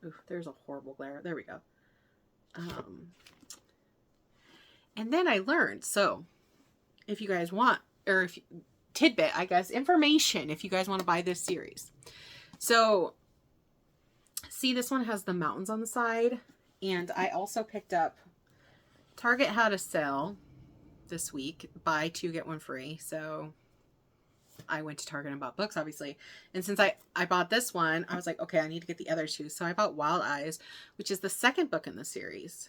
Oof, there's a horrible glare. There we go. And then I learned, so if you guys want, or tidbit, I guess, information, if you guys want to buy this series. So see, this one has the mountains on the side. And I also picked up, Target had a sale this week, buy 2 get 1 free. So I went to Target and bought books, obviously. And since I bought this one, I was like, okay, I need to get the other 2. So I bought Wild Eyes, which is the second book in the series.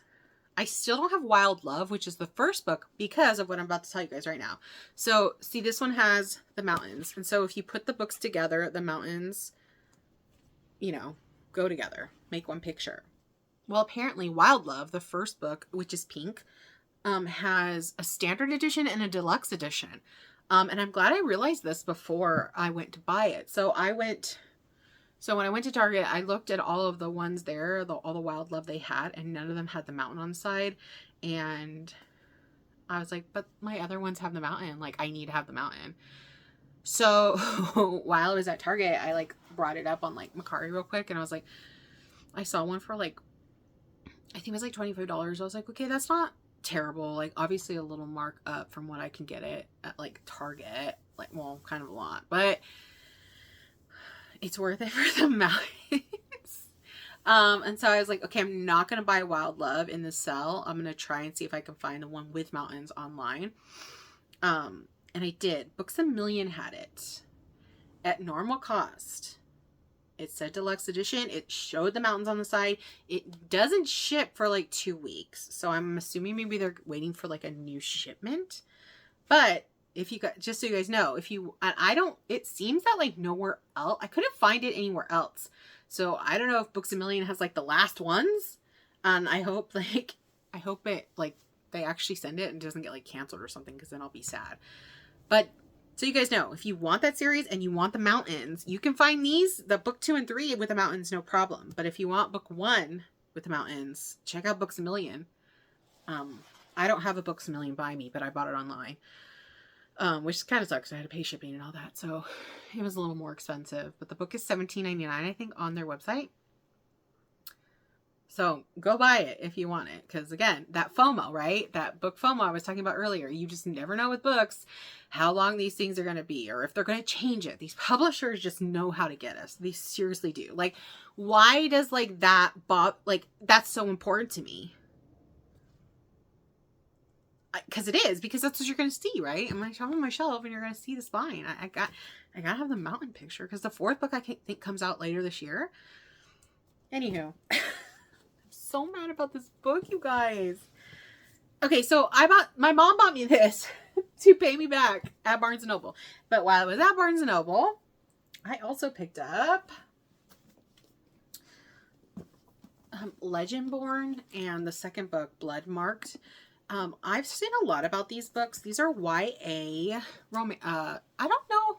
I still don't have Wild Love, which is the first book, because of what I'm about to tell you guys right now. So see, this one has the mountains. And so if you put the books together, the mountains, go together, make one picture. Well, apparently Wild Love, the first book, which is pink, has a standard edition and a deluxe edition. And I'm glad I realized this before I went to buy it. So when I went to Target, I looked at all of the ones there, all the Wild Love they had, and none of them had the mountain on the side. And I was like, but my other ones have the mountain. Like, I need to have the mountain. So while I was at Target, I brought it up on Mercari real quick. And I was like, I saw one for I think it was $25. I was like, okay, that's not terrible. Obviously a little mark up from what I can get it at Target. Kind of a lot. But it's worth it for the mountains. And so I was like, okay, I'm not going to buy Wild Love in the sale. I'm going to try and see if I can find the one with mountains online. And I did. Books A Million had it at normal cost. It said deluxe edition. It showed the mountains on the side. It doesn't ship for 2 weeks. So I'm assuming maybe they're waiting for a new shipment. But if you got, just so you guys know, it seems that nowhere else, I couldn't find it anywhere else. So I don't know if Books A Million has the last ones. And I hope it they actually send it and doesn't get canceled or something, because then I'll be sad. But so you guys know, if you want that series and you want the mountains, you can find the book 2 and 3 with the mountains, no problem. But if you want book 1 with the mountains, check out Books A Million. I don't have a Books A Million by me, but I bought it online. Which kind of sucks. I had to pay shipping and all that. So it was a little more expensive, but the book is $17.99, I think, on their website. So go buy it if you want it. Because again, that FOMO, right? That book FOMO I was talking about earlier. You just never know with books how long these things are going to be, or if they're going to change it. These publishers just know how to get us. They seriously do. Why does that that's so important to me? Because it is, because that's what you're going to see, right? I'm on my shelf and you're going to see this line. I got to have the mountain picture, because the 4th book I think comes out later this year. Anywho, I'm so mad about this book, you guys. Okay, so my mom bought me this to pay me back at Barnes & Noble. But while I was at Barnes & Noble, I also picked up Legendborn and the second book, Blood Marked. I've seen a lot about these books. These are YA romance. I don't know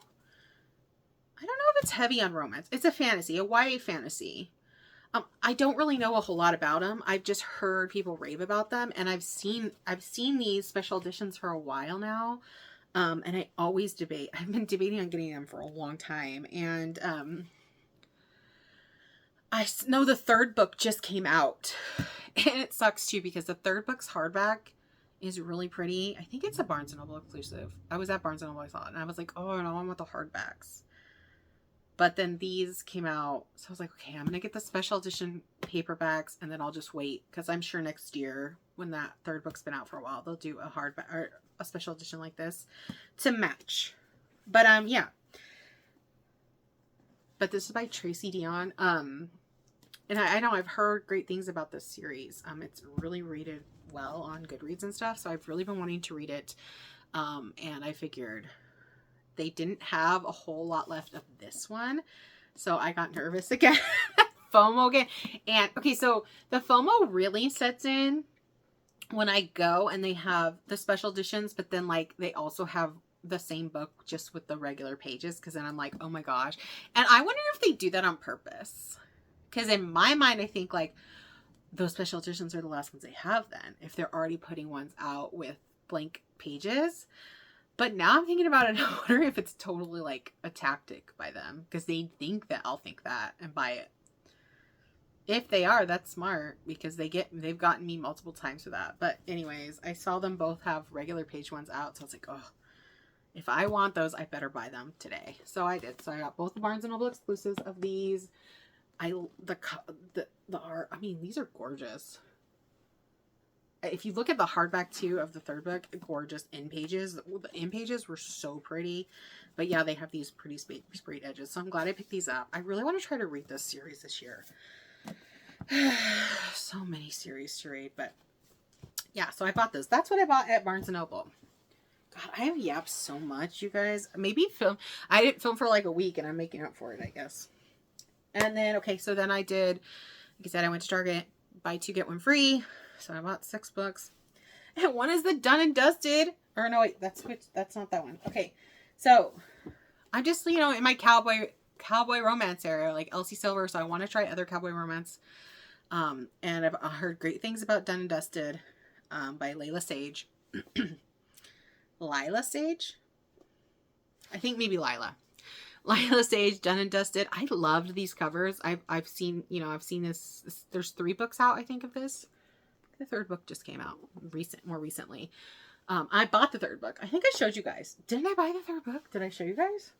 if it's heavy on romance. It's a fantasy, a YA fantasy. I don't really know a whole lot about them. I've just heard people rave about them, and I've seen these special editions for a while now. And I always debate. I've been debating on getting them for a long time, and I know the 3rd book just came out, and it sucks too, because the 3rd book's hardback is really pretty. I think it's a Barnes & Noble exclusive. I was at Barnes & Noble, I saw it, and I was like, oh no, I want the hardbacks. But then these came out, so I was like, okay, I'm gonna get the special edition paperbacks, and then I'll just wait, because I'm sure next year when that third book's been out for a while, they'll do a hardback or a special edition like this to match. But yeah. But this is by Tracy Dion. And I know I've heard great things about this series. It's really rated well on Goodreads and stuff, so I've really been wanting to read it. And I figured they didn't have a whole lot left of this one, so I got nervous again. FOMO again. And okay, so the FOMO really sets in when I go and they have the special editions, but then like they also have the same book just with the regular pages, because then I'm like, oh my gosh. And I wonder if they do that on purpose, because in my mind I think like those special editions are the last ones they have then, if they're already putting ones out with blank pages. But now I'm thinking about it, I wonder if it's totally like a tactic by them, because they think that I'll think that and buy it. If they are, that's smart, because they've gotten me multiple times for that. But anyways, I saw them both have regular page ones out, so I was like, oh, if I want those, I better buy them today. So I did. So I got both the Barnes & Noble exclusives of these. The art, I mean, these are gorgeous. If you look at the hardback too of the third book, gorgeous end pages. The end pages were so pretty. But yeah, they have these pretty sprayed edges. So I'm glad I picked these up. I really want to try to read this series this year. So many series to read, but yeah, so I bought this. That's what I bought at Barnes & Noble. God, I have yapped so much, you guys. Maybe I didn't film for like a week, and I'm making up for it, I guess. And then, okay, so then I did, like I said, I went to Target, buy 2 get 1 free. So I bought 6 books. And one is the Done and Dusted. Or no, wait, that's not that one. Okay, so I'm just, you know, in my cowboy romance area, like Elsie Silver, so I want to try other cowboy romance. And I've heard great things about Done and Dusted by Layla Sage. Lila Sage? I think maybe Lila. Lila Sage, Done and Dusted. I loved these covers. I've seen this. There's 3 books out, I think, of this. The third book just came out more recently. I bought the third book. I think I showed you guys. Didn't I buy the third book? Did I show you guys?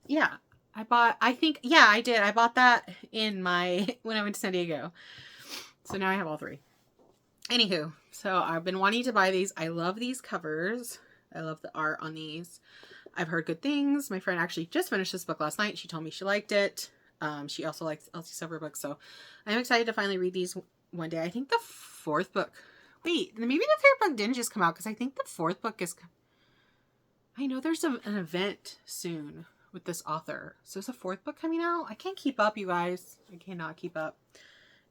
Yeah, I did. I bought that when I went to San Diego. So now I have all 3. Anywho, so I've been wanting to buy these. I love these covers. I love the art on these. I've heard good things. My friend actually just finished this book last night. She told me she liked it. She also likes Elsie Silver books. So I'm excited to finally read these one day. I think the 4th book. Wait, maybe the 3rd book didn't just come out, because I think the 4th book is... I know there's an event soon with this author. So is a 4th book coming out? I can't keep up, you guys. I cannot keep up.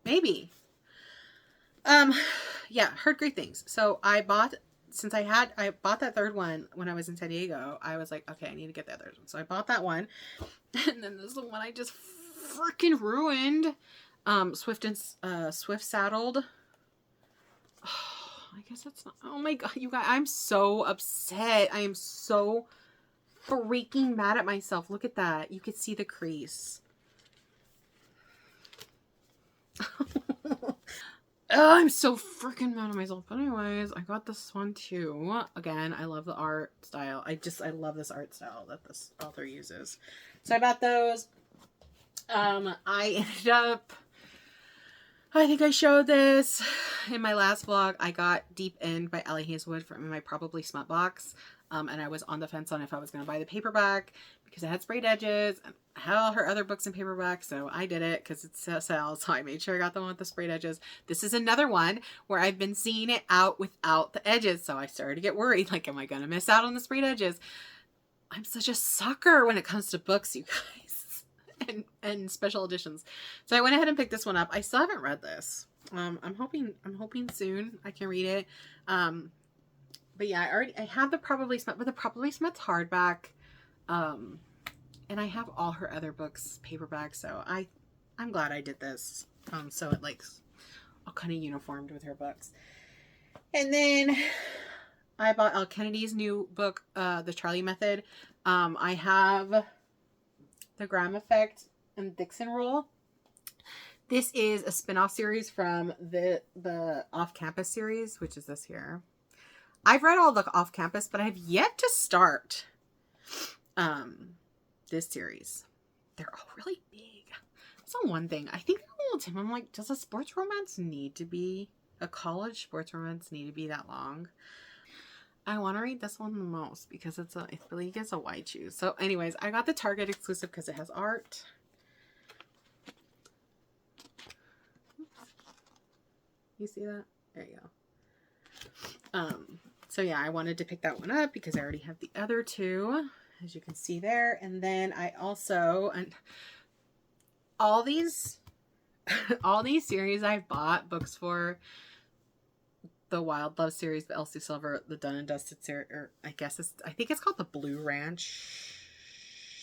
Maybe. Yeah, heard great things. So I bought that 3rd one when I was in San Diego. I was like, okay, I need to get the other one. So I bought that one. And then this is the one I just freaking ruined. Swift Saddled. Oh, I guess that's not, oh my God, you guys, I'm so upset. I am so freaking mad at myself. Look at that. You could see the crease. Oh, I'm so freaking mad at myself. But anyways, I got this one too. Again, I love the art style. I love this art style that this author uses. So I bought those. I ended up, I think I showed this in my last vlog. I got Deep End by Allie Hazelwood from my Probably Smut box. And I was on the fence on if I was going to buy the paperback, because it had sprayed edges. And I had all her other books in paperback, so I did it because it's a sale. So I made sure I got the one with the sprayed edges. This is another one where I've been seeing it out without the edges, so I started to get worried. Like, am I going to miss out on the sprayed edges? I'm such a sucker when it comes to books, you guys, and special editions. So I went ahead and picked this one up. I still haven't read this. I'm hoping soon I can read it. But yeah, I have the Probably Smut, but the Probably Smut's hardback. And I have all her other books paperback, so I'm glad I did this. So it like all kind of uniformed with her books. And then I bought Elle Kennedy's new book, The Charlie Method. I have The Graham Effect and Dixon Rule. This is a spin-off series from the Off-Campus series, which is this here. I've read all the Off-Campus, but I have yet to start this series. they're all really big. That's the one thing. I think all the time I'm like, does a sports romance need to be, a college sports romance need to be that long? I want to read this one the most because it really gets a wide choose. So anyways, I got the Target exclusive because it has art. You see that? There you go. So yeah, I wanted to pick that one up because I already have the other two, as you can see there. And then I also, and all these series I've bought books for, the Wild Love series, the Elsie Silver, the Done and Dusted series, or I think it's called the Blue Ranch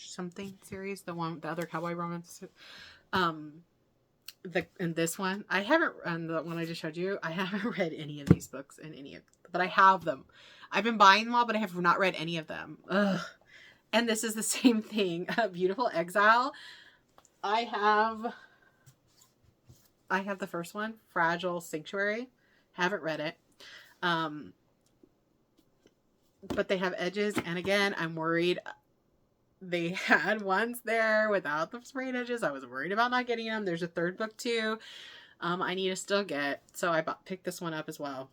something series, the other cowboy romance. And this one, I haven't, and the one I just showed you, I haven't read any of these books but I have them. I've been buying them all, but I have not read any of them. Ugh. And this is the same thing. Beautiful Exile. I have the first one, Fragile Sanctuary. Haven't read it. But they have edges, and again, I'm worried. They had ones there without the sprayed edges. I was worried about not getting them. There's a third book too. I need to still get. So I picked this one up as well.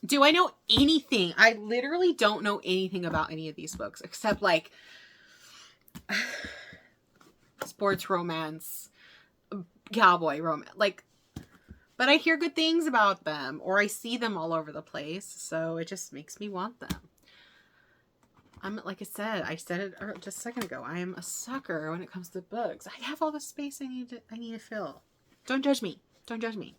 Do I know anything? I literally don't know anything about any of these books except like sports romance, cowboy romance, like, but I hear good things about them or I see them all over the place. So it just makes me want them. Like I said it just a second ago, I am a sucker when it comes to books. I have all the space I need to fill. Don't judge me. Don't judge me.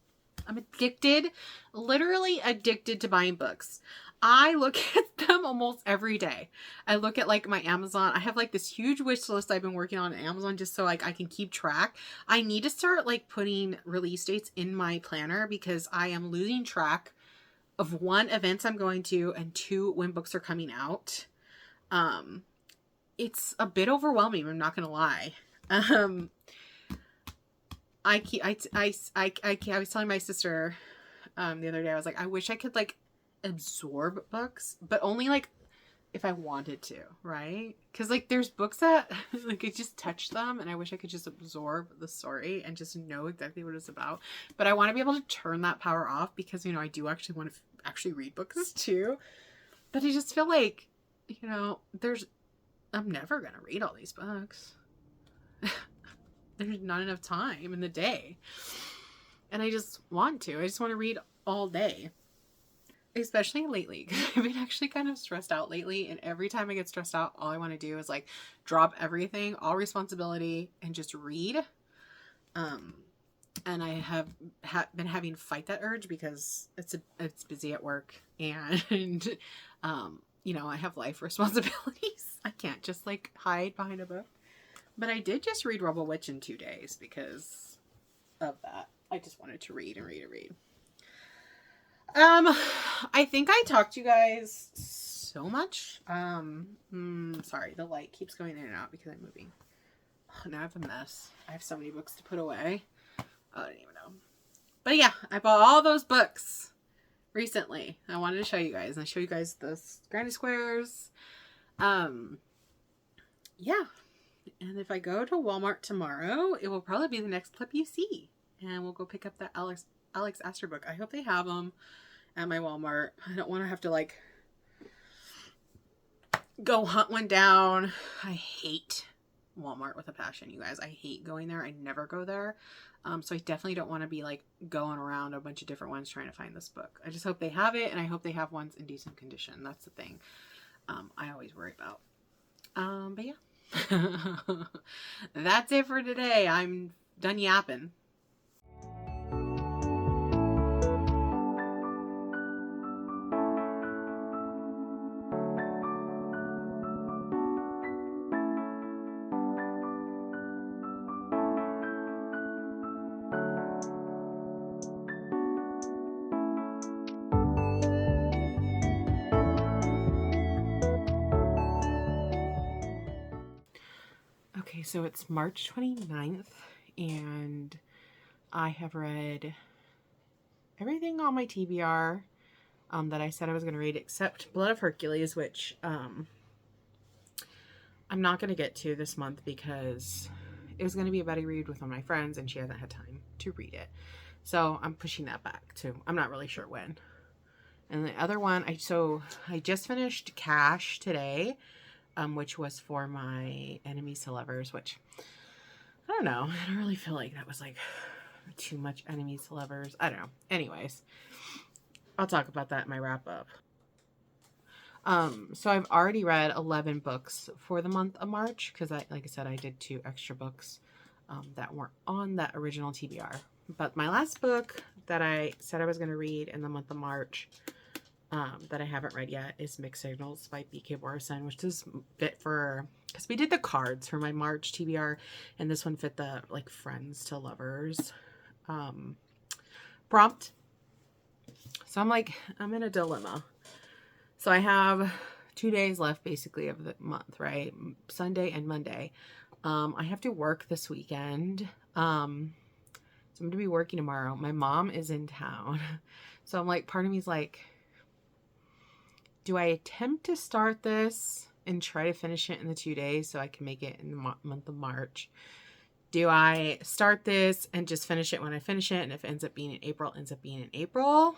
I'm addicted, literally addicted to buying books. I look at them almost every day. I look at like my Amazon. I have like this huge wish list I've been working on Amazon just so like I can keep track. I need to start like putting release dates in my planner because I am losing track of one, events I'm going to, and two, when books are coming out. It's a bit overwhelming, I'm not gonna lie. I was telling my sister the other day, I was like, I wish I could like absorb books, but only like if I wanted to, right? Because like there's books that like I just touch them and I wish I could just absorb the story and just know exactly what it's about. But I want to be able to turn that power off because, you know, I do actually want to actually read books too. But I just feel like, you know, I'm never going to read all these books. There's not enough time in the day. And I just want to. I just want to read all day. Especially lately. Because I've been actually kind of stressed out lately. And every time I get stressed out, all I want to do is like drop everything, all responsibility, and just read. And I have been having to fight that urge because it's busy at work. And, you know, I have life responsibilities. I can't just like hide behind a book. But I did just read Rebel Witch in 2 days because of that. I just wanted to read and read and read. I think I talked to you guys so much. Sorry, the light keeps going in and out because I'm moving. Oh, now I have a mess. I have so many books to put away. I don't even know. But yeah, I bought all those books recently. I wanted to show you guys. And I show you guys the Granny Squares. Yeah. And if I go to Walmart tomorrow, it will probably be the next clip you see. And we'll go pick up that Alex Astor book. I hope they have them at my Walmart. I don't want to have to like go hunt one down. I hate Walmart with a passion, you guys. I hate going there. I never go there. So I definitely don't want to be like going around a bunch of different ones trying to find this book. I just hope they have it, and I hope they have ones in decent condition. That's the thing I always worry about. But yeah. That's it for today. I'm done yapping. Okay, so it's March 29th, and I have read everything on my TBR that I said I was going to read, except Blood of Hercules, which I'm not going to get to this month because it was going to be a buddy read with one of my friends, and she hasn't had time to read it. So I'm pushing that back too. I'm not really sure when. And the other one, I just finished Cash today, which was for my enemies to lovers, which I don't know. I don't really feel like that was like too much enemies to lovers. I don't know. Anyways, I'll talk about that in my wrap up. So I've already read 11 books for the month of March because like I said, I did 2 extra books that weren't on that original TBR. But my last book that I said I was going to read in the month of March that I haven't read yet is Mixed Signals by B.K. Morrison, which is fit for, because we did the cards for my March TBR, and this one fit the like friends to lovers prompt. So I'm in a dilemma. So I have 2 days left basically of the month, right? Sunday and Monday. I have to work this weekend. So I'm going to be working tomorrow. My mom is in town. So I'm like, part of me is like, do I attempt to start this and try to finish it in the 2 days so I can make it in the month of March? Do I start this and just finish it when I finish it? And if it ends up being in April, it ends up being in April.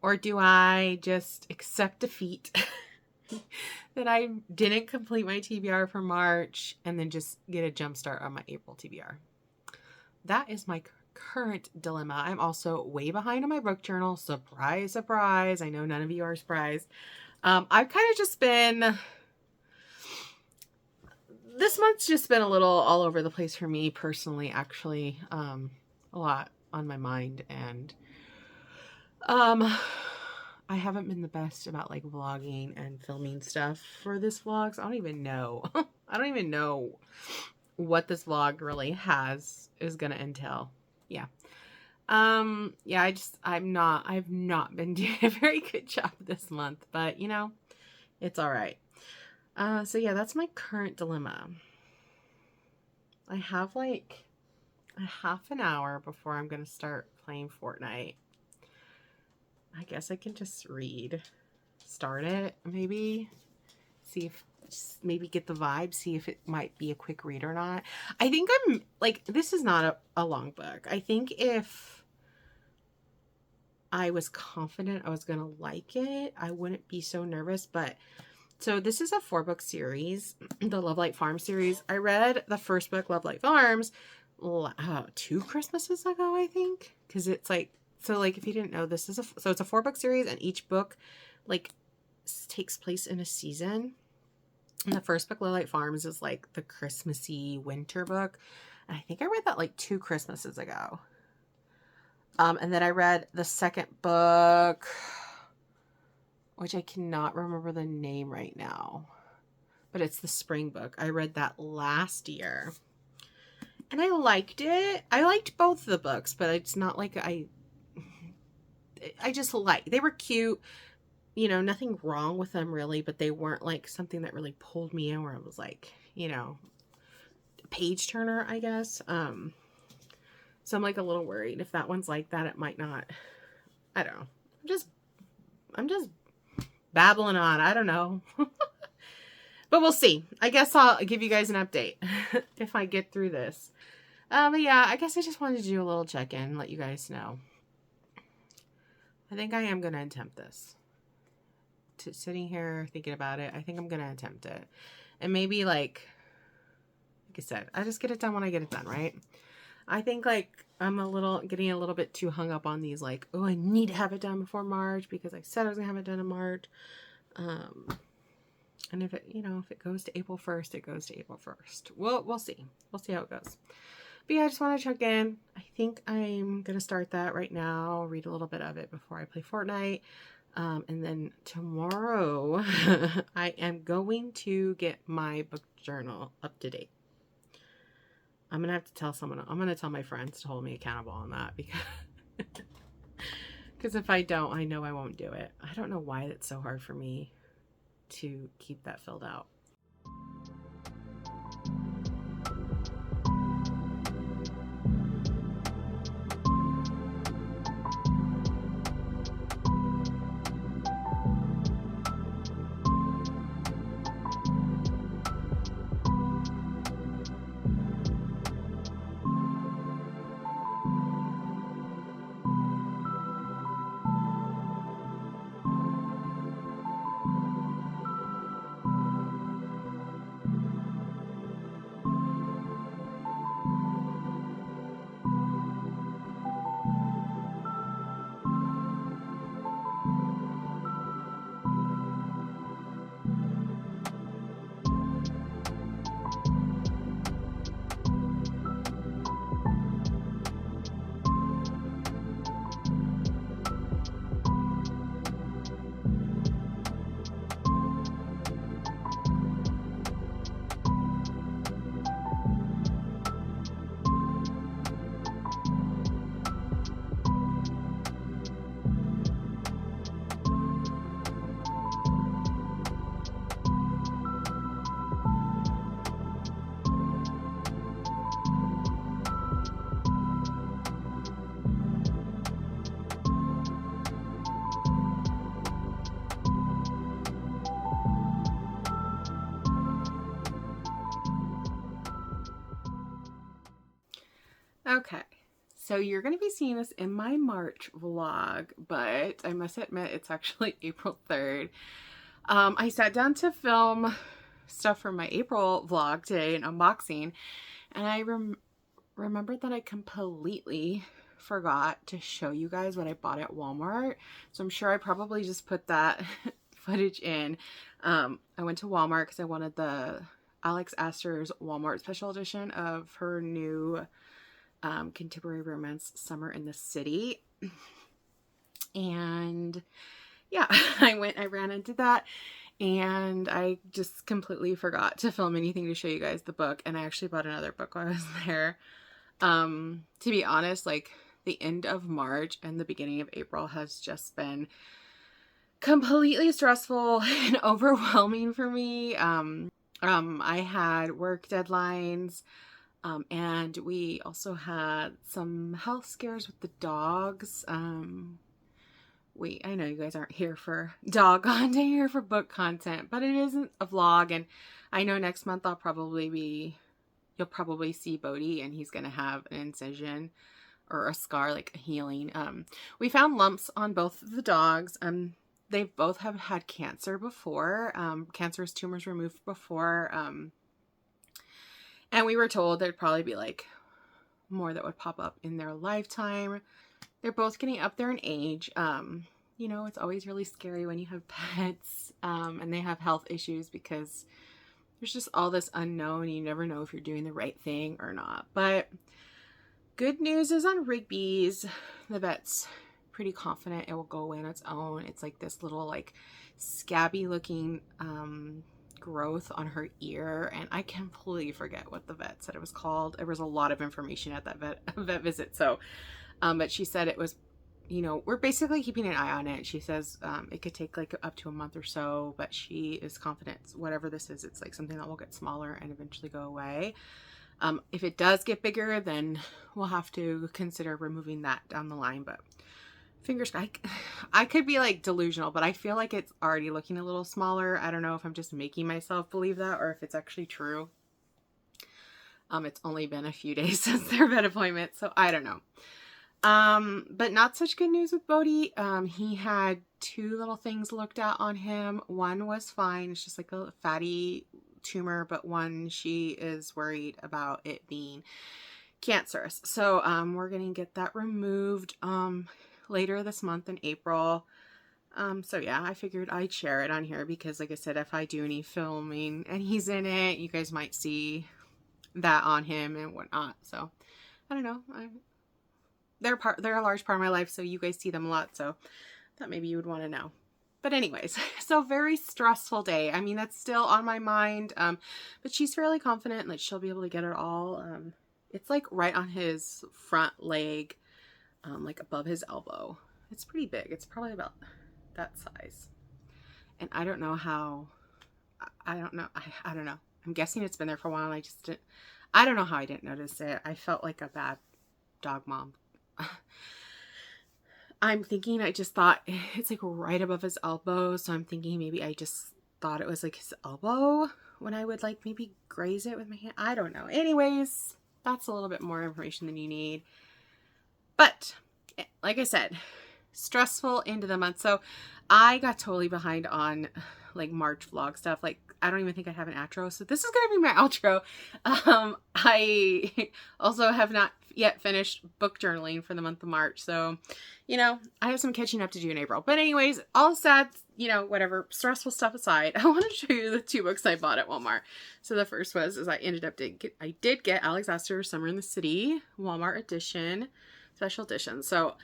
Or do I just accept defeat that I didn't complete my TBR for March and then just get a jump start on my April TBR? That is my current dilemma. I'm also way behind on my book journal. Surprise, surprise. I know none of you are surprised. I've kind of just been... This month's just been a little all over the place for me personally, actually. A lot on my mind, and I haven't been the best about like vlogging and filming stuff for this vlog. So I don't even know. I don't even know what this vlog really is gonna entail. Yeah. Yeah, I've not been doing a very good job this month, but you know, it's all right. So yeah, that's my current dilemma. I have like a half an hour before I'm going to start playing Fortnite. I guess I can just start it, maybe see if, maybe get the vibe, see if it might be a quick read or not. I think I'm like, this is not a long book. I think if I was confident I was going to like it, I wouldn't be so nervous. But so this is a 4-book series, the Love Light Farm series. I read the first book, Love Light Farms, 2 Christmases ago, I think. Because it's like, so like if you didn't know, this is so it's a 4-book series, and each book like takes place in a season. And the first book, Love Light Farms, is like the Christmassy winter book. And I think I read that like 2 Christmases ago. And then I read the second book, which I cannot remember the name right now, but it's the spring book. I read that last year and I liked it. I liked both of the books, but it's not like I just they were cute, you know, nothing wrong with them really, but they weren't like something that really pulled me in where I was like, you know, page turner, I guess. So I'm like a little worried if that one's like that, it might not, I don't know. I'm just babbling on. I don't know. But we'll see. I guess I'll give you guys an update if I get through this. But yeah, I guess I just wanted to do a little check-in, let you guys know. I think I am going to attempt this. Sitting here thinking about it, I think I'm going to attempt it. And maybe like I said, I just get it done when I get it done, right? I think like I'm getting a little bit too hung up on these like, oh, I need to have it done before March because I said I was gonna have it done in March. And if it goes to April 1st, it goes to April 1st. We'll see. We'll see how it goes. But yeah, I just want to check in. I think I'm gonna start that right now, read a little bit of it before I play Fortnite. And then tomorrow I am going to get my book journal up to date. I'm going to have to tell someone, I'm going to tell my friends to hold me accountable on that because if I don't, I know I won't do it. I don't know why it's so hard for me to keep that filled out. Okay, so you're going to be seeing this in my March vlog, but I must admit it's actually April 3rd. I sat down to film stuff for my April vlog today, an unboxing, and I remembered that I completely forgot to show you guys what I bought at Walmart. So I'm sure I probably just put that footage in. I went to Walmart because I wanted the Alex Astor's Walmart special edition of her new contemporary romance Summer in the City. And yeah, I ran into that, and I just completely forgot to film anything to show you guys the book. And I actually bought another book while I was there. To be honest, like the end of March and the beginning of April has just been completely stressful and overwhelming for me. I had work deadlines, and we also had some health scares with the dogs. I know you guys aren't here for dog content, you're here for book content, but it isn't a vlog, and I know next month you'll probably see Bodhi, and he's gonna have an incision or a scar, like a healing. We found lumps on both of the dogs. They both have had cancer before, cancerous tumors removed before, and we were told there'd probably be like more that would pop up in their lifetime. They're both getting up there in age. You know, it's always really scary when you have pets, and they have health issues, because there's just all this unknown. You never know if you're doing the right thing or not. But good news is on Rigby's, the vet's pretty confident it will go away on its own. It's like this little like scabby looking growth on her ear, and I completely forget what the vet said it was called. There was a lot of information at that vet visit. So but she said it was, you know, we're basically keeping an eye on it. She says it could take like up to a month or so, but she is confident whatever this is, it's like something that will get smaller and eventually go away. If it does get bigger, then we'll have to consider removing that down the line. But fingers crossed. I could be like delusional, but I feel like it's already looking a little smaller. I don't know if I'm just making myself believe that or if it's actually true. It's only been a few days since their vet appointment, so I don't know. But not such good news with Bodhi. He had 2 little things looked at on him. One was fine. It's just like a fatty tumor, but one she is worried about it being cancerous. So, we're going to get that removed, later this month in April. So yeah, I figured I'd share it on here because like I said, if I do any filming and he's in it, you guys might see that on him and whatnot. So I don't know. They're a large part of my life, so you guys see them a lot, so thought maybe you would want to know. But anyways, so very stressful day. I mean, that's still on my mind, but she's fairly confident that she'll be able to get it all. It's like right on his front leg, like above his elbow. It's pretty big. It's probably about that size. And I don't know how, I don't know. I don't know. I'm guessing it's been there for a while, and I don't know how I didn't notice it. I felt like a bad dog mom. I'm thinking, I just thought it's like right above his elbow, so I'm thinking maybe I just thought it was like his elbow when I would like maybe graze it with my hand. I don't know. Anyways, that's a little bit more information than you need. But like I said, stressful end of the month. So I got totally behind on like March vlog stuff. Like I don't even think I have an outro, so this is gonna be my outro. I also have not yet finished book journaling for the month of March, so you know I have some catching up to do in April. But anyways, all sad, you know, whatever stressful stuff aside, I want to show you the 2 books I bought at Walmart. So the first was I did get Alex Astor's Summer in the City Walmart edition, special edition. So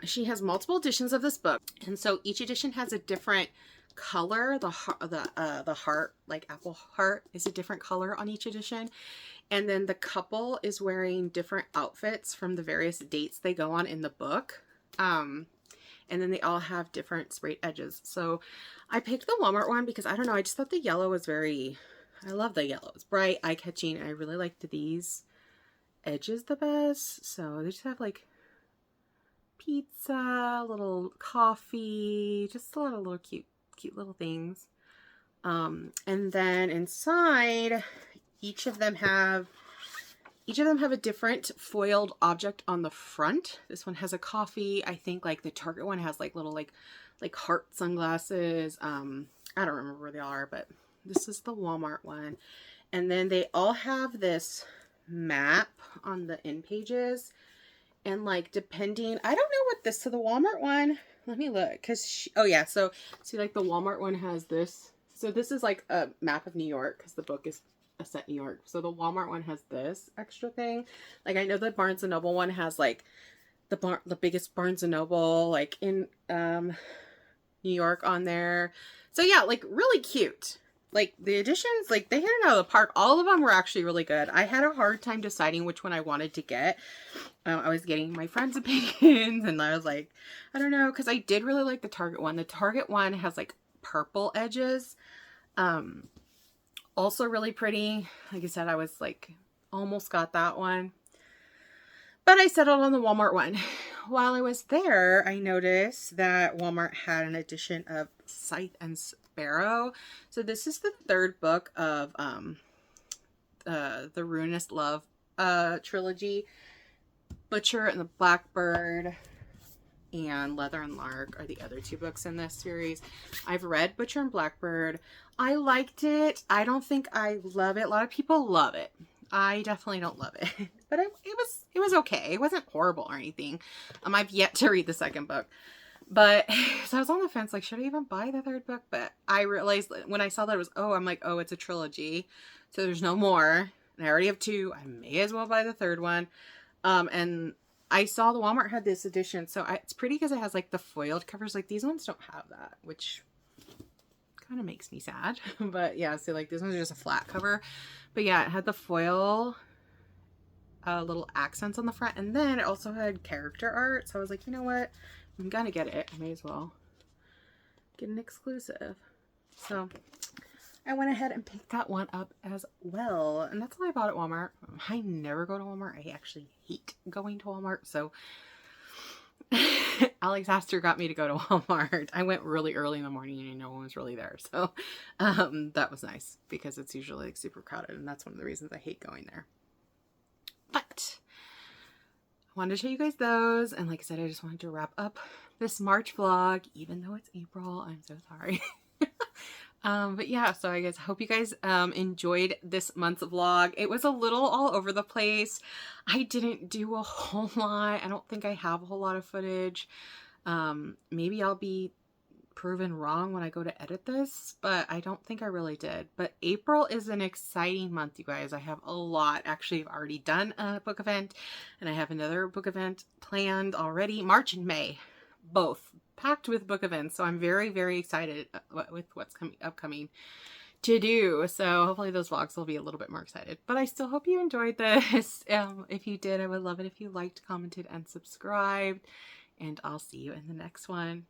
she has multiple editions of this book, and so each edition has a different color. The heart, like apple heart, is a different color on each edition, and then the couple is wearing different outfits from the various dates they go on in the book, and then they all have different sprayed edges. So I picked the Walmart one because I don't know, I just thought the yellow was I love the yellow. It's bright, eye-catching, and I really liked these edges the best. So they just have like pizza, little coffee, just a lot of little cute little things. And then inside, each of them have each of them have a different foiled object on the front. This one has a coffee. I think like the Target one has like little like heart sunglasses. I don't remember where they are, but this is the Walmart one. And then they all have this map on the end pages. And like depending, I don't know what this, so the Walmart one, let me look, because oh yeah, so see like the Walmart one has this. So this is like a map of New York because the book is set in New York. So the Walmart one has this extra thing. Like I know the Barnes & Noble one has like the biggest Barnes & Noble like in New York on there. So yeah, like really cute. Like the editions, like they hit it out of the park. All of them were actually really good. I had a hard time deciding which one I wanted to get. I was getting my friends' opinions and I was like, I don't know, because I did really like the Target one. The Target one has like purple edges. Also really pretty. Like I said, I was like almost got that one. But I settled on the Walmart one. While I was there, I noticed that Walmart had an edition of Scythe and Sparrow. So this is the third book of the Ruinous Love trilogy. Butcher and the Blackbird and Leather and Lark are the other two books in this series. I've read Butcher and Blackbird. I liked it. I don't think I love it. A lot of people love it. I definitely don't love it, but it was okay. It wasn't horrible or anything. I've yet to read the second book, but so I was on the fence, like, should I even buy the third book? But I realized when I saw that it was, I'm like, oh, it's a trilogy, so there's no more, and I already have two. I may as well buy the third one. And I saw the Walmart had this edition, so it's pretty because it has like the foiled covers. Like these ones don't have that, which kind of makes me sad. But yeah, so like this one's just a flat cover. But yeah, it had the foil little accents on the front, and then it also had character art. So I was like, you know what? I'm gonna get it. I may as well get an exclusive. So I went ahead and picked that one up as well. And that's all I bought at Walmart. I never go to Walmart. I actually hate going to Walmart. So Alex Astor got me to go to Walmart. I went really early in the morning and no one was really there. So that was nice because it's usually like super crowded. And that's one of the reasons I hate going there. But I wanted to show you guys those. And like I said, I just wanted to wrap up this March vlog, even though it's April. I'm so sorry. But yeah, so I guess hope you guys enjoyed this month's vlog. It was a little all over the place. I didn't do a whole lot. I don't think I have a whole lot of footage. Maybe I'll be proven wrong when I go to edit this, but I don't think I really did. But April is an exciting month, you guys. I have a lot. Actually, I've already done a book event, and I have another book event planned already. March and May, both packed with book events, so I'm very, very excited with what's upcoming to do. So hopefully those vlogs will be a little bit more excited, but I still hope you enjoyed this. If you did, I would love it if you liked, commented, and subscribed, and I'll see you in the next one.